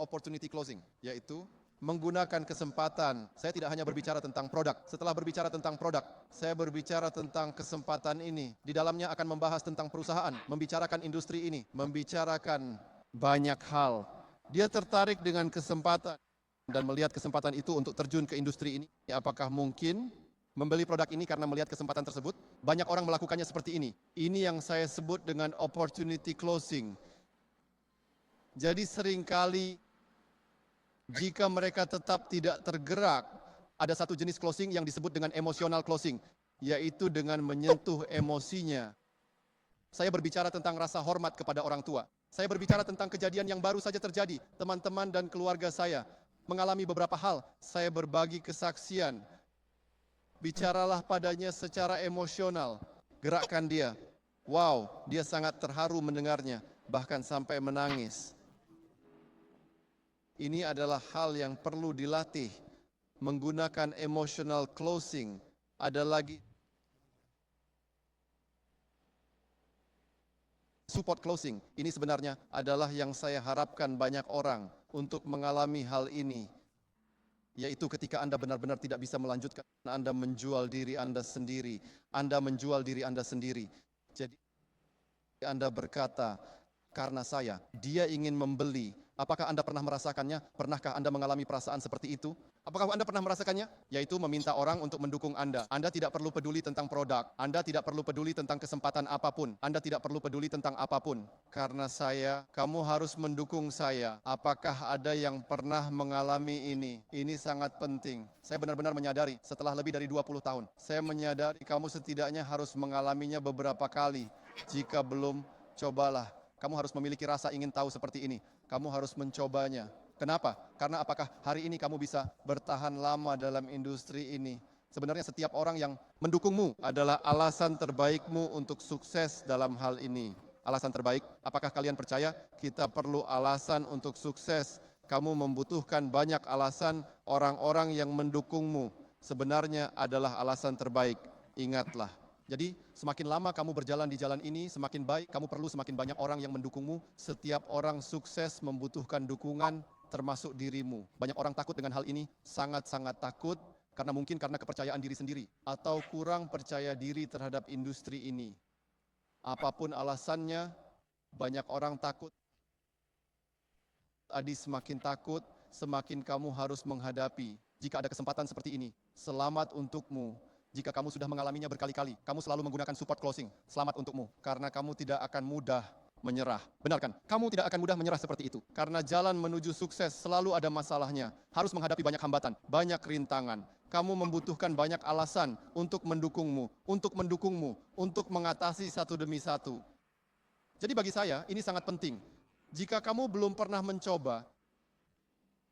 opportunity closing, yaitu menggunakan kesempatan. Saya tidak hanya berbicara tentang produk. Setelah berbicara tentang produk, saya berbicara tentang kesempatan ini. Di dalamnya akan membahas tentang perusahaan, membicarakan industri ini, membicarakan banyak hal. Dia tertarik dengan kesempatan dan melihat kesempatan itu untuk terjun ke industri ini. Apakah mungkin membeli produk ini karena melihat kesempatan tersebut? Banyak orang melakukannya seperti ini. Ini yang saya sebut dengan opportunity closing. Jadi seringkali jika mereka tetap tidak tergerak, ada satu jenis closing yang disebut dengan emotional closing, yaitu dengan menyentuh emosinya. Saya berbicara tentang rasa hormat kepada orang tua. Saya berbicara tentang kejadian yang baru saja terjadi. Teman-teman dan keluarga saya mengalami beberapa hal. Saya berbagi kesaksian. Bicaralah padanya secara emosional. Gerakkan dia. Wow, dia sangat terharu mendengarnya, bahkan sampai menangis. Ini adalah hal yang perlu dilatih. Menggunakan emotional closing. Ada lagi support closing. Ini sebenarnya adalah yang saya harapkan banyak orang untuk mengalami hal ini. Yaitu ketika Anda benar-benar tidak bisa melanjutkan, Anda menjual diri Anda sendiri. Anda menjual diri Anda sendiri. Jadi Anda berkata, karena saya, dia ingin membeli. Apakah Anda pernah merasakannya? Pernahkah Anda mengalami perasaan seperti itu? Apakah Anda pernah merasakannya? Yaitu meminta orang untuk mendukung Anda. Anda tidak perlu peduli tentang produk. Anda tidak perlu peduli tentang kesempatan apapun. Anda tidak perlu peduli tentang apapun. Karena saya, kamu harus mendukung saya. Apakah ada yang pernah mengalami ini? Ini sangat penting. Saya benar-benar menyadari setelah lebih dari 20 tahun. Saya menyadari kamu setidaknya harus mengalaminya beberapa kali. Jika belum, cobalah. Kamu harus memiliki rasa ingin tahu seperti ini. Kamu harus mencobanya. Kenapa? Karena apakah hari ini kamu bisa bertahan lama dalam industri ini? Sebenarnya setiap orang yang mendukungmu adalah alasan terbaikmu untuk sukses dalam hal ini. Alasan terbaik, apakah kalian percaya kita perlu alasan untuk sukses? Kamu membutuhkan banyak alasan. Orang-orang yang mendukungmu sebenarnya adalah alasan terbaik. Ingatlah. Jadi semakin lama kamu berjalan di jalan ini, semakin baik kamu perlu semakin banyak orang yang mendukungmu. Setiap orang sukses membutuhkan dukungan, termasuk dirimu. Banyak orang takut dengan hal ini, sangat-sangat takut, karena mungkin karena kepercayaan diri sendiri, atau kurang percaya diri terhadap industri ini. Apapun alasannya, banyak orang takut. Adi semakin takut, semakin kamu harus menghadapi. Jika ada kesempatan seperti ini, selamat untukmu. Jika kamu sudah mengalaminya berkali-kali, kamu selalu menggunakan support closing. Selamat untukmu, karena kamu tidak akan mudah menyerah. Benar kan? Kamu tidak akan mudah menyerah seperti itu. Karena jalan menuju sukses selalu ada masalahnya. Harus menghadapi banyak hambatan, banyak rintangan. Kamu membutuhkan banyak alasan untuk mendukungmu, untuk mengatasi satu demi satu. Jadi bagi saya, ini sangat penting. Jika kamu belum pernah mencoba,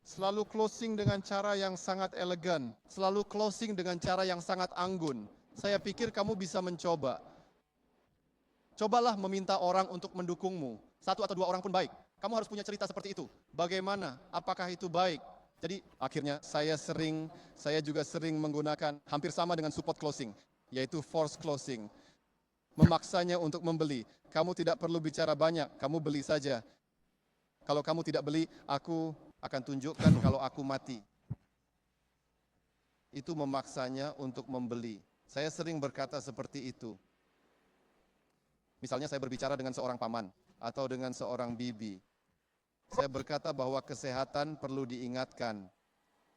selalu closing dengan cara yang sangat elegan, selalu closing dengan cara yang sangat anggun. Saya pikir kamu bisa mencoba. Cobalah meminta orang untuk mendukungmu. 1 atau 2 orang pun baik. Kamu harus punya cerita seperti itu. Bagaimana? Apakah itu baik? Jadi akhirnya saya juga sering menggunakan hampir sama dengan support closing, yaitu force closing. Memaksanya untuk membeli. Kamu tidak perlu bicara banyak, kamu beli saja. Kalau kamu tidak beli, aku akan tunjukkan kalau aku mati. Itu memaksanya untuk membeli. Saya sering berkata seperti itu. Misalnya saya berbicara dengan seorang paman atau dengan seorang bibi. Saya berkata bahwa kesehatan perlu diingatkan.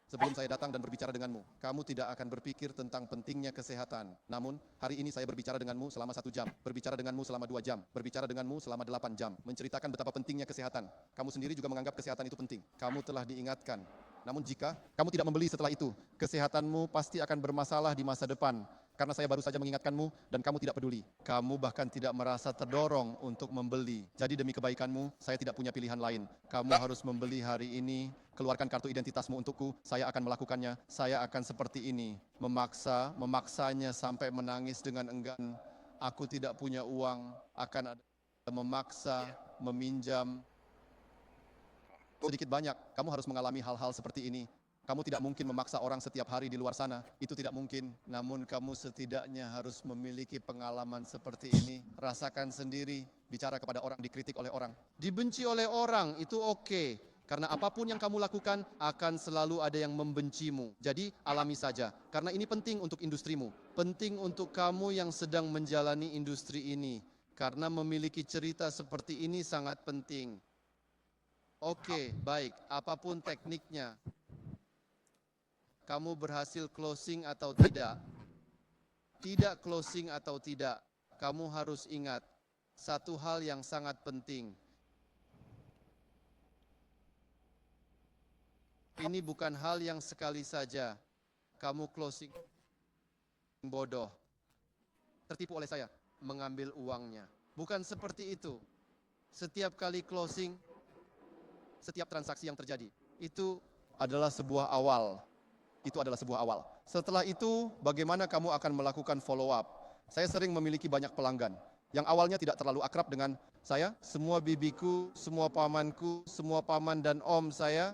Sebelum saya datang dan berbicara denganmu, kamu tidak akan berpikir tentang pentingnya kesehatan. Namun, hari ini saya berbicara denganmu selama 1 jam, berbicara denganmu selama 2 jam, berbicara denganmu selama 8 jam, menceritakan betapa pentingnya kesehatan. Kamu sendiri juga menganggap kesehatan itu penting. Kamu telah diingatkan. Namun jika kamu tidak membeli setelah itu, kesehatanmu pasti akan bermasalah di masa depan. Karena saya baru saja mengingatkanmu dan kamu tidak peduli. Kamu bahkan tidak merasa terdorong untuk membeli. Jadi demi kebaikanmu, saya tidak punya pilihan lain. Kamu harus membeli hari ini. Keluarkan kartu identitasmu untukku. Saya akan melakukannya. Saya akan seperti ini. Memaksanya sampai menangis dengan enggan. Aku tidak punya uang. Akan ada memaksa, meminjam. Sedikit banyak, kamu harus mengalami hal-hal seperti ini. Kamu tidak mungkin memaksa orang setiap hari di luar sana. Itu tidak mungkin. Namun kamu setidaknya harus memiliki pengalaman seperti ini. Rasakan sendiri, bicara kepada orang, dikritik oleh orang. Dibenci oleh orang, itu oke. Karena apapun yang kamu lakukan, akan selalu ada yang membencimu. Jadi alami saja. Karena ini penting untuk industrimu. Penting untuk kamu yang sedang menjalani industri ini. Karena memiliki cerita seperti ini sangat penting. Oke, baik. Apapun tekniknya. Kamu berhasil closing atau tidak? Tidak closing atau tidak, kamu harus ingat satu hal yang sangat penting. Ini bukan hal yang sekali saja kamu closing bodoh, tertipu oleh saya, mengambil uangnya. Bukan seperti itu. Setiap kali closing, setiap transaksi yang terjadi, itu adalah sebuah awal. Itu adalah sebuah awal. Setelah itu, bagaimana kamu akan melakukan follow up? Saya sering memiliki banyak pelanggan yang awalnya tidak terlalu akrab dengan saya. Semua bibiku, semua pamanku, semua paman dan om saya,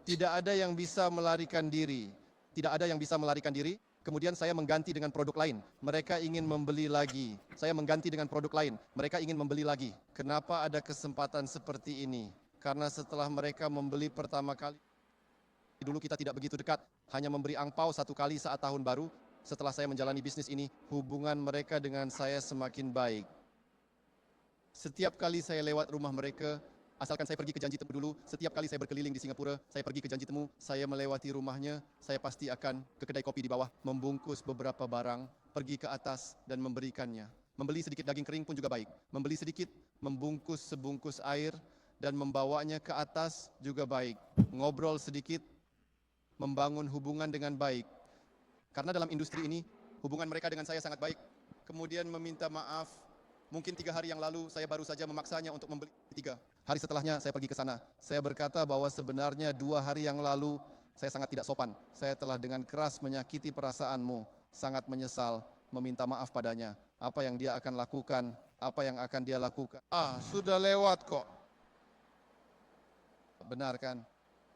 tidak ada yang bisa melarikan diri. Tidak ada yang bisa melarikan diri. Kemudian saya mengganti dengan produk lain. Mereka ingin membeli lagi. Saya mengganti dengan produk lain. Mereka ingin membeli lagi. Kenapa ada kesempatan seperti ini? Karena setelah mereka membeli pertama kali, dulu kita tidak begitu dekat, hanya memberi angpau satu kali saat tahun baru. Setelah saya menjalani bisnis ini, hubungan mereka dengan saya semakin baik. Setiap kali saya lewat rumah mereka, asalkan saya pergi ke janji temu dulu, setiap kali saya berkeliling di Singapura, saya pergi ke janji temu, saya melewati rumahnya, saya pasti akan ke kedai kopi di bawah, membungkus beberapa barang, pergi ke atas dan memberikannya. Membeli sedikit daging kering pun juga baik. Membeli sedikit, membungkus sebungkus air, dan membawanya ke atas juga baik. Ngobrol sedikit, membangun hubungan dengan baik. Karena dalam industri ini, hubungan mereka dengan saya sangat baik. Kemudian meminta maaf. Mungkin 3 hari yang lalu, saya baru saja memaksanya untuk membeli 3. Hari setelahnya, saya pergi ke sana. Saya berkata bahwa sebenarnya 2 hari yang lalu, saya sangat tidak sopan. Saya telah dengan keras menyakiti perasaanmu. Sangat menyesal, meminta maaf padanya. Apa yang dia akan lakukan, apa yang akan dia lakukan. Sudah lewat kok. Benar kan?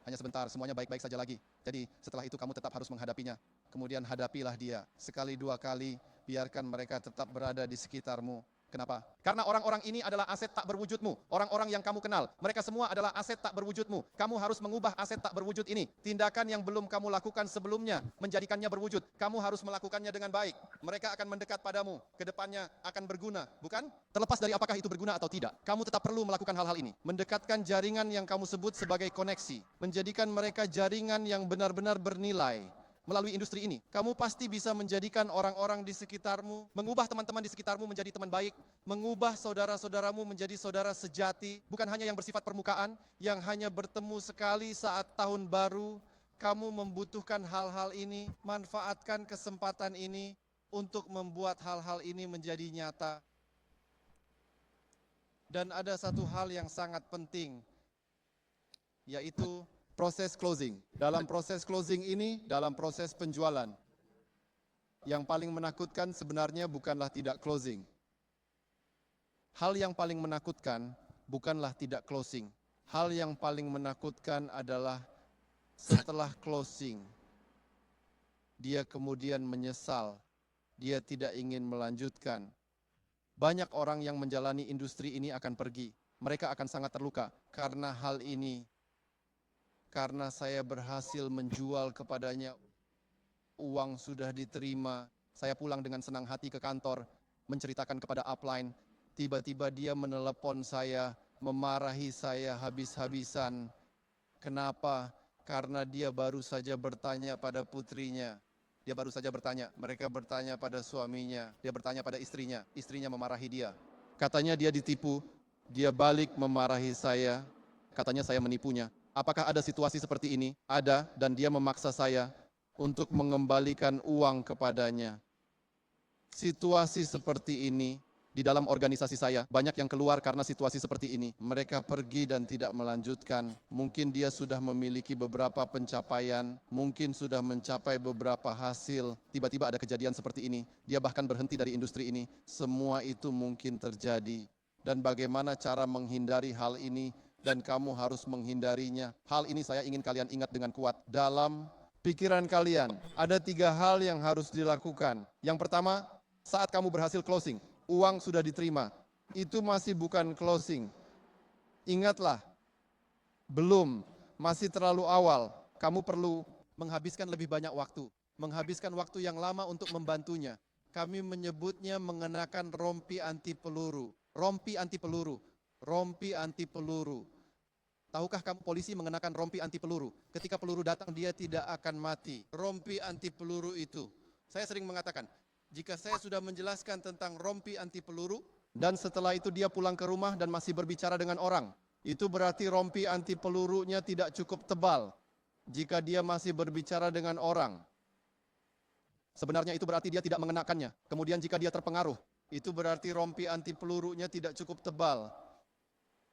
Hanya sebentar, semuanya baik-baik saja lagi. Jadi setelah itu kamu tetap harus menghadapinya. Kemudian hadapilah dia. Sekali 2 kali, biarkan mereka tetap berada di sekitarmu. Kenapa? Karena orang-orang ini adalah aset tak berwujudmu. Orang-orang yang kamu kenal. Mereka semua adalah aset tak berwujudmu. Kamu harus mengubah aset tak berwujud ini. Tindakan yang belum kamu lakukan sebelumnya, menjadikannya berwujud. Kamu harus melakukannya dengan baik. Mereka akan mendekat padamu. Kedepannya akan berguna, bukan? Terlepas dari apakah itu berguna atau tidak. Kamu tetap perlu melakukan hal-hal ini. Mendekatkan jaringan yang kamu sebut sebagai koneksi. Menjadikan mereka jaringan yang benar-benar bernilai. Melalui industri ini, kamu pasti bisa menjadikan orang-orang di sekitarmu, mengubah teman-teman di sekitarmu menjadi teman baik, mengubah saudara-saudaramu menjadi saudara sejati, bukan hanya yang bersifat permukaan, yang hanya bertemu sekali saat tahun baru. Kamu membutuhkan hal-hal ini, manfaatkan kesempatan ini untuk membuat hal-hal ini menjadi nyata. Dan ada satu hal yang sangat penting, yaitu proses closing. Dalam proses closing ini, dalam proses penjualan, yang paling menakutkan sebenarnya bukanlah tidak closing. Hal yang paling menakutkan bukanlah tidak closing. Hal yang paling menakutkan adalah setelah closing, dia kemudian menyesal, dia tidak ingin melanjutkan. Banyak orang yang menjalani industri ini akan pergi. Mereka akan sangat terluka karena hal ini. Karena saya berhasil menjual kepadanya, uang sudah diterima. Saya pulang dengan senang hati ke kantor, menceritakan kepada upline. Tiba-tiba dia menelepon saya, memarahi saya habis-habisan. Kenapa? Karena dia baru saja bertanya pada putrinya. Dia baru saja bertanya, mereka bertanya pada suaminya. Dia bertanya pada istrinya, istrinya memarahi dia. Katanya dia ditipu, dia balik memarahi saya. Katanya saya menipunya. Apakah ada situasi seperti ini? Ada, dan dia memaksa saya untuk mengembalikan uang kepadanya. Situasi seperti ini di dalam organisasi saya, banyak yang keluar karena situasi seperti ini. Mereka pergi dan tidak melanjutkan. Mungkin dia sudah memiliki beberapa pencapaian, mungkin sudah mencapai beberapa hasil. Tiba-tiba ada kejadian seperti ini. Dia bahkan berhenti dari industri ini. Semua itu mungkin terjadi. Dan bagaimana cara menghindari hal ini? Dan kamu harus menghindarinya. Hal ini saya ingin kalian ingat dengan kuat. Dalam pikiran kalian, ada 3 hal yang harus dilakukan. Yang pertama, saat kamu berhasil closing, uang sudah diterima. Itu masih bukan closing. Ingatlah, belum, masih terlalu awal. Kamu perlu menghabiskan lebih banyak waktu. Menghabiskan waktu yang lama untuk membantunya. Kami menyebutnya mengenakan rompi anti peluru. Rompi anti peluru. Rompi anti peluru. Tahukah kamu polisi mengenakan rompi anti peluru? Ketika peluru datang dia tidak akan mati. Rompi anti peluru itu. Saya sering mengatakan, jika saya sudah menjelaskan tentang rompi anti peluru, dan setelah itu dia pulang ke rumah dan masih berbicara dengan orang, itu berarti rompi anti pelurunya tidak cukup tebal. Jika dia masih berbicara dengan orang, sebenarnya itu berarti dia tidak mengenakannya. Kemudian jika dia terpengaruh, itu berarti rompi anti pelurunya tidak cukup tebal.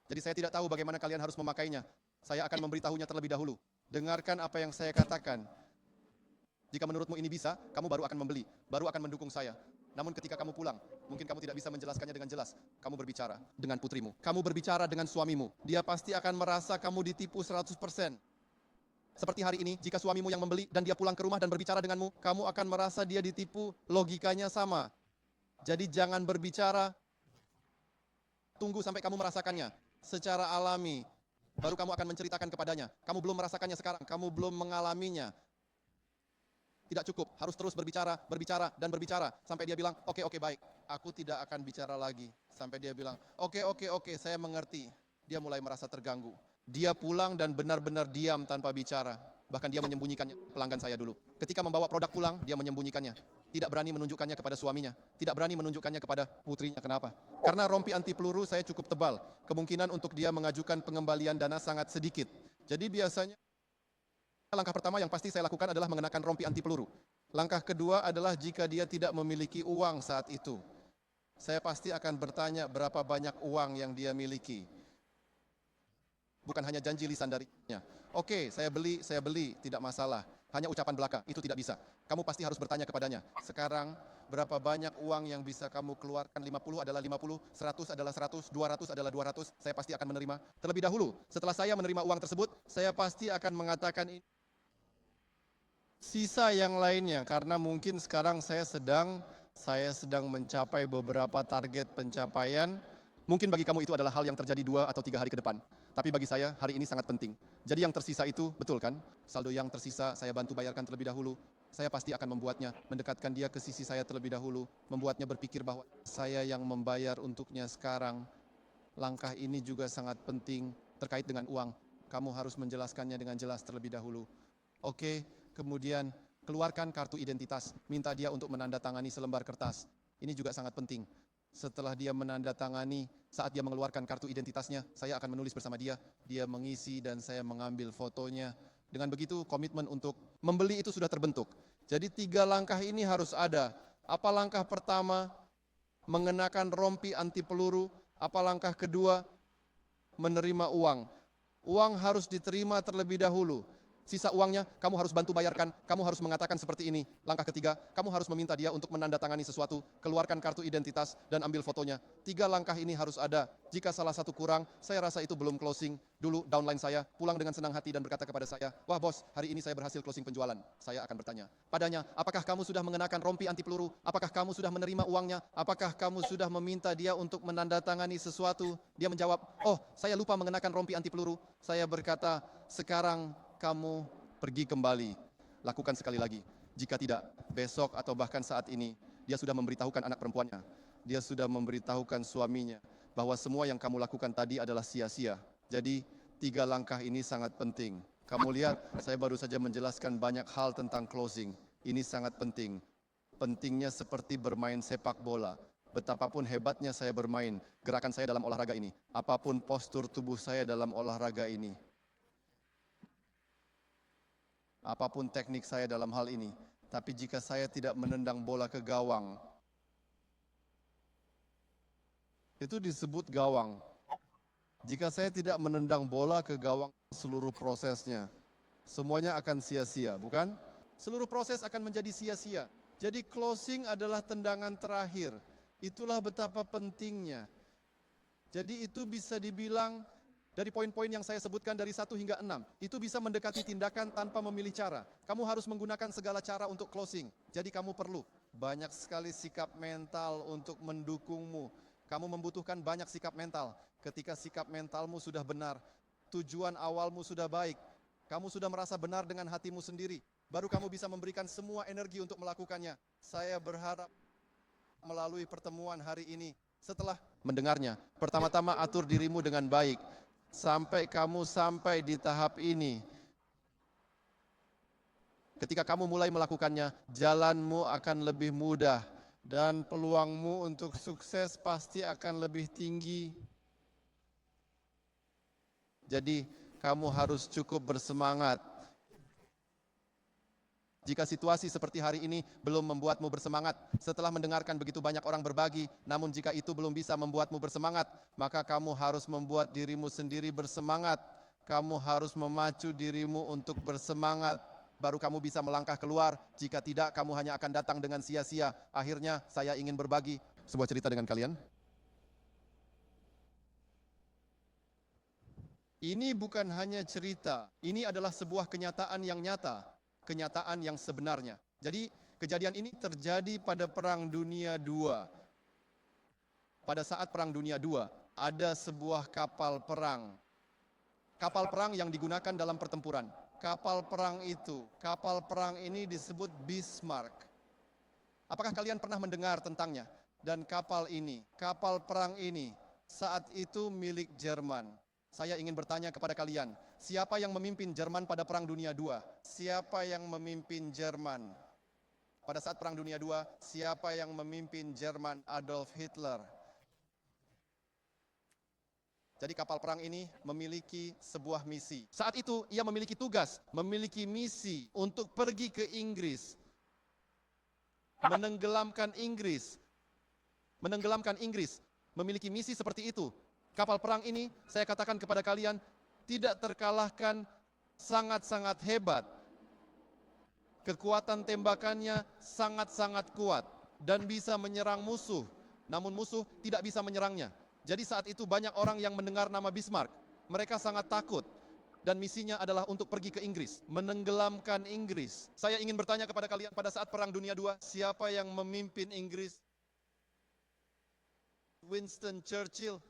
Jadi saya tidak tahu bagaimana kalian harus memakainya. Saya akan memberitahunya terlebih dahulu. Dengarkan apa yang saya katakan. Jika menurutmu ini bisa, kamu baru akan membeli, baru akan mendukung saya. Namun ketika kamu pulang, mungkin kamu tidak bisa menjelaskannya dengan jelas. Kamu berbicara dengan putrimu, kamu berbicara dengan suamimu. Dia pasti akan merasa kamu ditipu 100%. Seperti hari ini, jika suamimu yang membeli dan dia pulang ke rumah dan berbicara denganmu, kamu akan merasa dia ditipu, logikanya sama. Jadi jangan berbicara, tunggu sampai kamu merasakannya secara alami. Baru kamu akan menceritakan kepadanya. Kamu belum merasakannya sekarang, kamu belum mengalaminya. Tidak cukup, harus terus berbicara, dan berbicara. Sampai dia bilang, oke, baik, aku tidak akan bicara lagi. Sampai dia bilang, oke, saya mengerti. Dia mulai merasa terganggu. Dia pulang dan benar-benar diam tanpa bicara. Bahkan dia menyembunyikannya, pelanggan saya dulu. Ketika membawa produk pulang, dia menyembunyikannya. Tidak berani menunjukkannya kepada suaminya. Tidak berani menunjukkannya kepada putrinya. Kenapa? Karena rompi anti peluru saya cukup tebal. Kemungkinan untuk dia mengajukan pengembalian dana sangat sedikit. Jadi biasanya langkah pertama yang pasti saya lakukan adalah mengenakan rompi anti peluru. Langkah kedua adalah jika dia tidak memiliki uang saat itu. Saya pasti akan bertanya berapa banyak uang yang dia miliki. Bukan hanya janji lisan darinya. Oke, saya beli, tidak masalah. Hanya ucapan belaka, itu tidak bisa. Kamu pasti harus bertanya kepadanya. Sekarang, berapa banyak uang yang bisa kamu keluarkan? 50 adalah 50, 100 adalah 100, 200 adalah 200. Saya pasti akan menerima. Terlebih dahulu, setelah saya menerima uang tersebut, saya pasti akan mengatakan ini. Sisa yang lainnya, karena mungkin sekarang saya sedang mencapai beberapa target pencapaian. Mungkin bagi kamu itu adalah hal yang terjadi 2 atau 3 hari ke depan. Tapi bagi saya, hari ini sangat penting. Jadi yang tersisa itu, betul kan? Saldo yang tersisa, saya bantu bayarkan terlebih dahulu. Saya pasti akan membuatnya, mendekatkan dia ke sisi saya terlebih dahulu. Membuatnya berpikir bahwa saya yang membayar untuknya sekarang. Langkah ini juga sangat penting terkait dengan uang. Kamu harus menjelaskannya dengan jelas terlebih dahulu. Oke. Kemudian keluarkan kartu identitas, minta dia untuk menandatangani selembar kertas. Ini juga sangat penting. Setelah dia menandatangani, saat dia mengeluarkan kartu identitasnya, saya akan menulis bersama dia, dia mengisi dan saya mengambil fotonya. Dengan begitu komitmen untuk membeli itu sudah terbentuk. Jadi 3 langkah ini harus ada. Apa langkah pertama? Mengenakan rompi anti peluru. Apa langkah kedua? Menerima uang. Uang harus diterima terlebih dahulu. Sisa uangnya kamu harus bantu bayarkan, kamu harus mengatakan seperti ini. Langkah ketiga, kamu harus meminta dia untuk menandatangani sesuatu, keluarkan kartu identitas dan ambil fotonya. 3 langkah ini harus ada. Jika salah satu kurang, saya rasa itu belum closing. Dulu downline saya pulang dengan senang hati dan berkata kepada saya, wah bos, hari ini saya berhasil closing penjualan. Saya akan bertanya padanya, apakah kamu sudah mengenakan rompi anti peluru? Apakah kamu sudah menerima uangnya? Apakah kamu sudah meminta dia untuk menandatangani sesuatu? Dia menjawab, oh saya lupa mengenakan rompi anti peluru. Saya berkata, sekarang kamu pergi kembali, lakukan sekali lagi. Jika tidak, besok atau bahkan saat ini, dia sudah memberitahukan anak perempuannya, dia sudah memberitahukan suaminya, bahwa semua yang kamu lakukan tadi adalah sia-sia. Jadi, 3 langkah ini sangat penting. Kamu lihat, saya baru saja menjelaskan banyak hal tentang closing. Ini sangat penting. Pentingnya seperti bermain sepak bola. Betapapun hebatnya saya bermain, gerakan saya dalam olahraga ini, apapun postur tubuh saya dalam olahraga ini, apapun teknik saya dalam hal ini, tapi jika saya tidak menendang bola ke gawang, Itu disebut gawang. Jika saya tidak menendang bola ke gawang seluruh prosesnya, semuanya akan sia-sia, bukan? Seluruh proses akan menjadi sia-sia. Jadi closing adalah tendangan terakhir. Itulah betapa pentingnya. Jadi itu bisa dibilang dari poin-poin yang saya sebutkan dari 1 hingga 6, itu bisa mendekati tindakan tanpa memilih cara. Kamu harus menggunakan segala cara untuk closing. Jadi kamu perlu banyak sekali sikap mental untuk mendukungmu. Kamu membutuhkan banyak sikap mental. Ketika sikap mentalmu sudah benar, tujuan awalmu sudah baik, kamu sudah merasa benar dengan hatimu sendiri, baru kamu bisa memberikan semua energi untuk melakukannya. Saya berharap melalui pertemuan hari ini, setelah mendengarnya, pertama-tama atur dirimu dengan baik. Sampai kamu sampai di tahap ini, ketika kamu mulai melakukannya, jalanmu akan lebih mudah dan peluangmu untuk sukses pasti akan lebih tinggi. Jadi kamu harus cukup bersemangat. Jika situasi seperti hari ini belum membuatmu bersemangat, setelah mendengarkan begitu banyak orang berbagi, namun jika itu belum bisa membuatmu bersemangat, maka kamu harus membuat dirimu sendiri bersemangat. Kamu harus memacu dirimu untuk bersemangat, baru kamu bisa melangkah keluar. Jika tidak, kamu hanya akan datang dengan sia-sia. Akhirnya, saya ingin berbagi sebuah cerita dengan kalian. Ini bukan hanya cerita, ini adalah sebuah kenyataan yang nyata. Kenyataan yang sebenarnya. Jadi kejadian ini terjadi pada Perang Dunia II. Pada saat Perang Dunia II, ada sebuah kapal perang. Kapal perang yang digunakan dalam pertempuran. Kapal perang ini disebut Bismarck. Apakah kalian pernah mendengar tentangnya? Dan kapal perang ini saat itu milik Jerman. Saya ingin bertanya kepada kalian, siapa yang memimpin Jerman pada Perang Dunia II? Siapa yang memimpin Jerman? Pada saat Perang Dunia II, siapa yang memimpin Jerman? Adolf Hitler. Jadi kapal perang ini memiliki sebuah misi. Saat itu ia memiliki tugas, memiliki misi untuk pergi ke Inggris. Menenggelamkan Inggris. Memiliki misi seperti itu. Kapal perang ini, saya katakan kepada kalian, tidak terkalahkan, sangat-sangat hebat. Kekuatan tembakannya sangat-sangat kuat dan bisa menyerang musuh. Namun musuh tidak bisa menyerangnya. Jadi saat itu banyak orang yang mendengar nama Bismarck. Mereka sangat takut dan misinya adalah untuk pergi ke Inggris, menenggelamkan Inggris. Saya ingin bertanya kepada kalian, pada saat Perang Dunia II, siapa yang memimpin Inggris? Winston Churchill.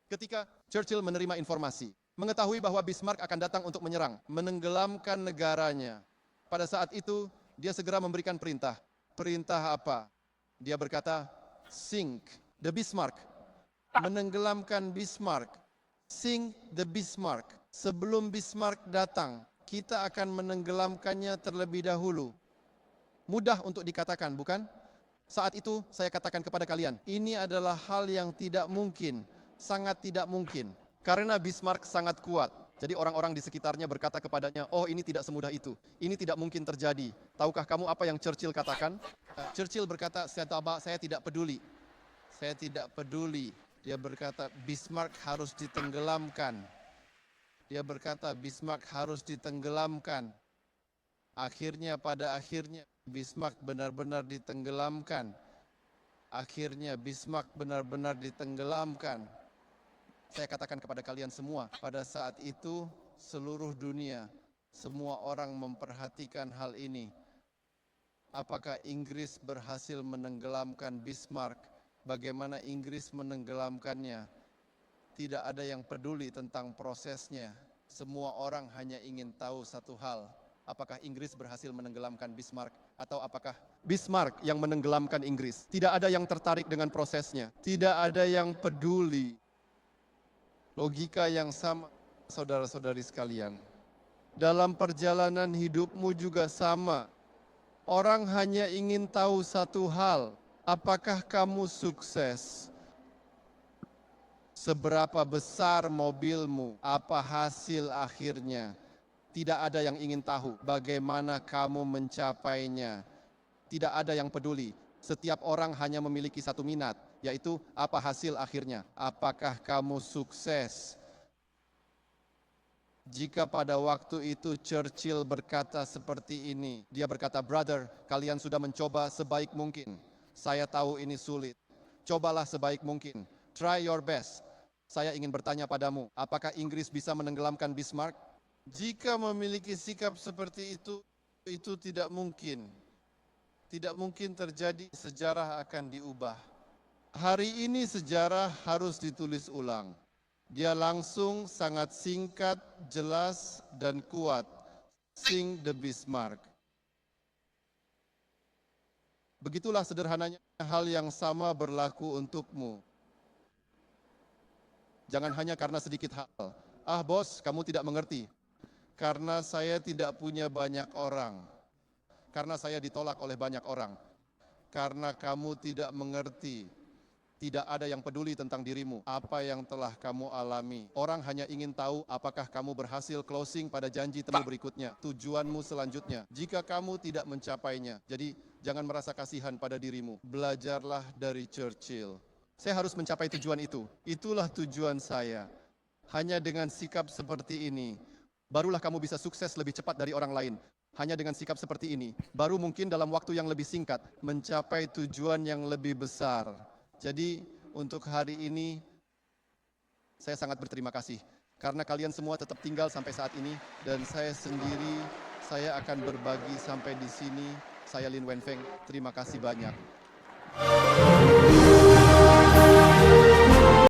Ketika Churchill menerima informasi, mengetahui bahwa Bismarck akan datang untuk menyerang, menenggelamkan negaranya. Pada saat itu, dia segera memberikan perintah. Perintah apa? Dia berkata, sink the Bismarck. Menenggelamkan Bismarck. Sink the Bismarck. Sebelum Bismarck datang, kita akan menenggelamkannya terlebih dahulu. Mudah untuk dikatakan, bukan? Saat itu, saya katakan kepada kalian, ini adalah hal yang tidak mungkin. Sangat tidak mungkin, karena Bismarck sangat kuat. Jadi orang-orang di sekitarnya berkata kepadanya, oh ini tidak semudah itu, ini tidak mungkin terjadi. Tahukah kamu apa yang Churchill katakan? Churchill berkata, saya tidak peduli. Saya tidak peduli. Dia berkata, Bismarck harus ditenggelamkan. Dia berkata, Bismarck harus ditenggelamkan. Akhirnya, pada akhirnya, Bismarck benar-benar ditenggelamkan. Akhirnya, Bismarck benar-benar ditenggelamkan. Saya katakan kepada kalian semua, pada saat itu seluruh dunia, semua orang memperhatikan hal ini. Apakah Inggris berhasil menenggelamkan Bismarck? Bagaimana Inggris menenggelamkannya? Tidak ada yang peduli tentang prosesnya. Semua orang hanya ingin tahu satu hal. Apakah Inggris berhasil menenggelamkan Bismarck? Atau apakah Bismarck yang menenggelamkan Inggris? Tidak ada yang tertarik dengan prosesnya. Tidak ada yang peduli. Logika yang sama, saudara-saudari sekalian. Dalam perjalanan hidupmu juga sama. Orang hanya ingin tahu satu hal, apakah kamu sukses? Seberapa besar mobilmu? Apa hasil akhirnya? Tidak ada yang ingin tahu bagaimana kamu mencapainya. Tidak ada yang peduli. Setiap orang hanya memiliki satu minat, yaitu apa hasil akhirnya? Apakah kamu sukses? Jika pada waktu itu Churchill berkata seperti ini, dia berkata, "Brother, kalian sudah mencoba sebaik mungkin. Saya tahu ini sulit. Cobalah sebaik mungkin. Try your best." Saya ingin bertanya padamu, apakah Inggris bisa menenggelamkan Bismarck? Jika memiliki sikap seperti itu tidak mungkin. Tidak mungkin terjadi, sejarah akan diubah. Hari ini sejarah harus ditulis ulang. Dia langsung sangat singkat, jelas, dan kuat. Sing the Bismarck. Begitulah sederhananya hal yang sama berlaku untukmu. Jangan hanya karena sedikit hal. "Ah bos, kamu tidak mengerti. Karena saya tidak punya banyak orang. Karena saya ditolak oleh banyak orang. Karena kamu tidak mengerti. Tidak ada yang peduli tentang dirimu, apa yang telah kamu alami. Orang hanya ingin tahu apakah kamu berhasil closing pada janji temu berikutnya, tujuanmu selanjutnya. Jika kamu tidak mencapainya, jadi jangan merasa kasihan pada dirimu. Belajarlah dari Churchill. Saya harus mencapai tujuan itu. Itulah tujuan saya. Hanya dengan sikap seperti ini, barulah kamu bisa sukses lebih cepat dari orang lain. Hanya dengan sikap seperti ini, baru mungkin dalam waktu yang lebih singkat, mencapai tujuan yang lebih besar. Jadi, untuk hari ini, saya sangat berterima kasih. Karena kalian semua tetap tinggal sampai saat ini, dan saya sendiri, saya akan berbagi sampai di sini. Saya Lin Wenfeng, terima kasih banyak.